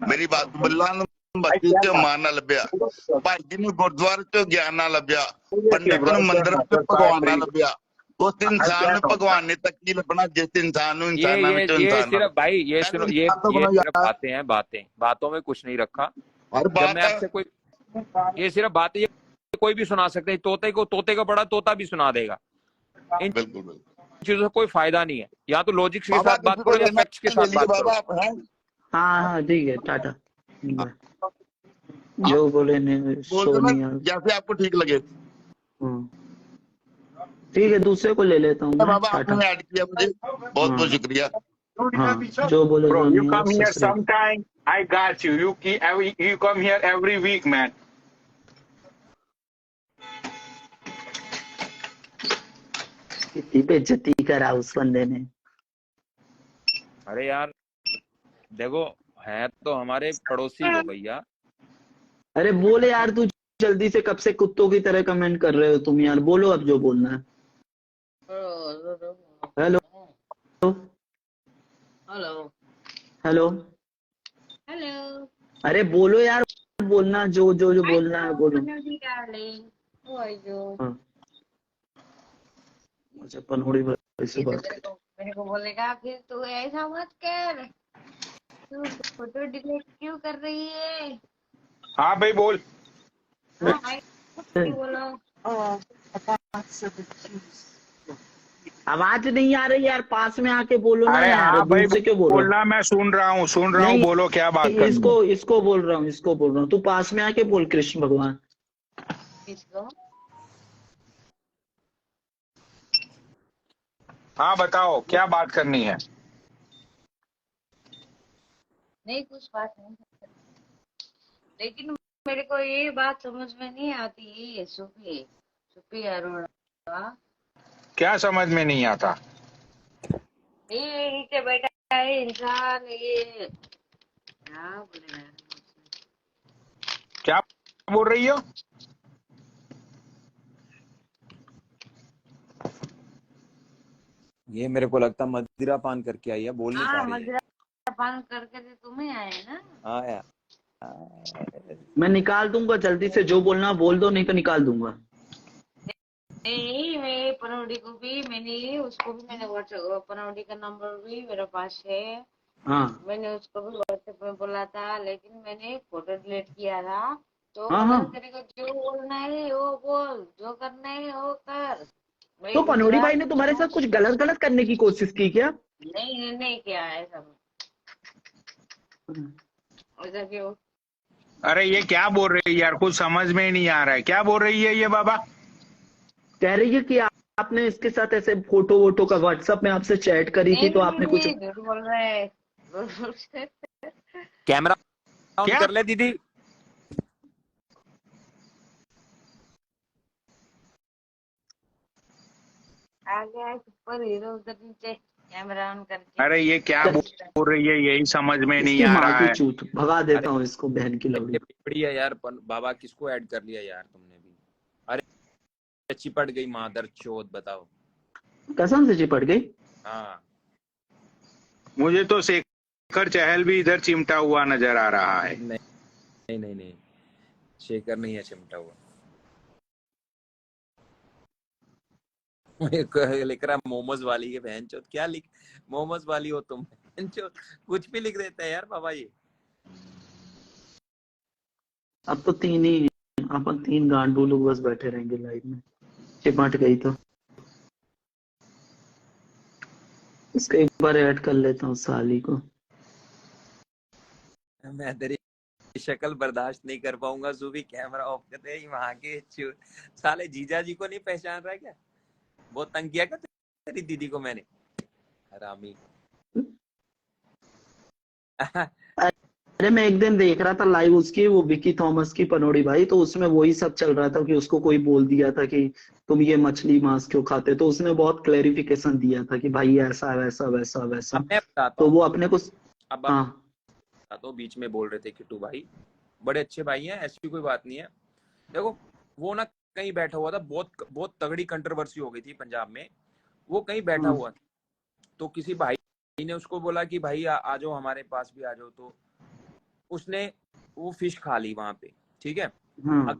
मेरी बात, मुल्ला मस्जिद च मान ना लभ्या, भाई जी ने गुरुद्वारे च ज्ञान ना लभ्या, पंडित ने मंदिर च भगवान ना लभ्या, उस इंसान ने भगवान ने तक की लभना जिस इंसान ने इंसाना विच ये इंसान सिर्फ भाई, ये सुनो, ये सिर्फ यार। बातें हैं, बातों में कुछ नहीं रखा। हर जब बात मैं है। आपसे कोई, ये सिर्फ बातें, ये कोई भी सुना सकते हैं, तोते को बड़ा तोता भी सुना देगा। इन बिल्कुल बिल्कुल चीजों से कोई फायदा नहीं है। या तो लॉजिक्स के बाबा, साथ बात किसी को करो या लेना फैक्ट्स के ले साथ लीजिए बात करो। बाबा, आप हैं। हाँ हाँ ठीक है, टाटा। जो बोले नहीं बोल सो दो ना नहीं यार। जैसे आपको ठीक लगे। हाँ, ठीक है, दूसरे को ले लेता हूँ मैं। बाबा टाटा। आपने ऐड किया मुझे, बहुत बहुत शुक्रिया। हाँ, जो बोले Bro, जो you नहीं come here यार, ससुरे। sometime. I got you. You come here every week, man. कितनी बेइज्जती करा उस बंदे ने। अरे यार देखो, है तो हमारे पड़ोसी वो भैया। अरे बोले यार, तू जल्दी से, कब से कुत्तों की तरह कमेंट कर रहे हो तुम यार, बोलो अब जो बोलना है। Hello hello hello hello. अरे बोलो यार, बोलना जो जो जो बोलना है बोलो। हाँ, अच्छा पनौड़ी भाई से बात कर। मेरे को बोलेगा फिर तू ऐसा मत कर, तू फोटो डिलीट क्यों कर रही है। हाँ भाई बोल। हाँ भाई बोलो। आवाज नहीं आ रही यार, पास में आके बोलो ना अरे यार, हाँ भाई दूर से क्यों बोल रहे हो? बोलना, मैं सुन रहा हूँ नहीं, बोलो क्या बात करनी है। इसको बोल रहा हूँ, इसको बोल रहा हूँ, तू पास में आके बोल कृष्ण भगवान। किसको? हाँ बताओ क्या बात करनी है। नहीं कुछ बात नहीं, लेकिन मेरे को ये बात समझ में नहीं आती, सुफी सुफी अरोड़ा, क्या समझ में नहीं आता? ये नीचे बैठा है इंसान, ये क्या बोलेगा यार। क्या बोल रही हो? ये मेरे को लगता मदिरा पान करके आई है, बोल नहीं पा हाँ रही है। मदिरा पान करके तो तुम्हें आए ना। हाँ यार, मैं निकाल दूंगा, जल्दी से जो बोलना बोल दो, नहीं तो निकाल दूंगा। नहीं, मैं पनौडी को भी, उसको भी मैंने व्हाट्सएप, पनौडी का नंबर भी मेरे पास है। हाँ मैंने उसको भी व्हाट्सएप में बोला था, लेकिन मैंने फोटो डिलीट किया था। तो हाँ अगर हाँ, तेरे को जो बोलना है वो बोल, जो करना है वो कर। मैं तो पनौड़ी भाई गुजरात ने में तुम्हारे हूँ। साथ कुछ गलत गलत करने की कोशिश की क्या? नहीं किया ऐसा, ऐसा क्यों? अरे ये क्या बोल रही है यार, कुछ समझ में ही नहीं आ रहा है। क्या बोल रही है ये बाबा? कह रही है कि आपने इसके साथ ऐसे फोटो वोटो का व्हाट्सएप में आपसे चैट करी थी, तो आपने कुछ। झूठ बोल रहे हैं। कैमरा ऑन क्या? कर ले दीदी। आगे ऊपर हीरो, उधर नीचे, कैमरा ऑन करके। अरे ये क्या बोल रही है, यही समझ में नहीं इसकी आ माँ रहा की है। चूत, भगा देता हूँ इसको, बहन की लौड़ी। बढ़िया यार, बाबा किसको ऐड कर लिया यार तुमने भी? अरे चिपट गई मादर चोद, बताओ। कसम से चिपट गई। हाँ मुझे तो शेखर चहल भी इधर चिमटा हुआ नजर आ रहा है। नहीं, शेखर नहीं है चिमटा हुआ। लिख रहा मोमोज वाली है, बहन चोद। क्या लिख, मोमोज वाली हो तुम, बहन चोद, कुछ भी लिख देता है यार बाबा ये। अब तो तीन ही, अपन तीन गांडू लोग बस बैठे रहेंगे लाइव में। चिपट गई तो इसको एक बार ऐड कर लेता हूँ साली को। मैं तेरी शक्ल बर्दाश्त नहीं कर पाऊंगा सूफी, कैमरा ऑफ कर दे। वहां के साले जीजा जी को नहीं पहचान रहा है क्या? बहुत तंग किया क्या तेरी दीदी को मैंने, हरामी। अरे मैं एक दिन देख रहा था लाइव उसकी, वो विकी थॉमस की पनोड़ी भाई, तो उसमें वही सब चल रहा था कि उसको कोई बोल दिया था कि तुम ये मछली मांस क्यों खाते, तो उसने बहुत क्लेरिफिकेशन दिया था कि भाई ऐसा वैसा वैसा वैसा। मैं बताता तो हूँ, वो अपने को अब हाँ तो बीच में बोल रहे थे किट्टू भाई बड़े अच्छे भाई हैं, ऐसी कोई बात नहीं है। देखो वो ना कहीं बैठा हुआ था, बहुत बहुत तगड़ी कंट्रोवर्सी हो गई थी पंजाब में, वो कहीं बैठा हुआ था, तो किसी भाई ने उसको बोला कि भाई आ जाओ हमारे पास भी आ जाओ, तो उसने वो फिश खा ली वहां पे, ठीक है।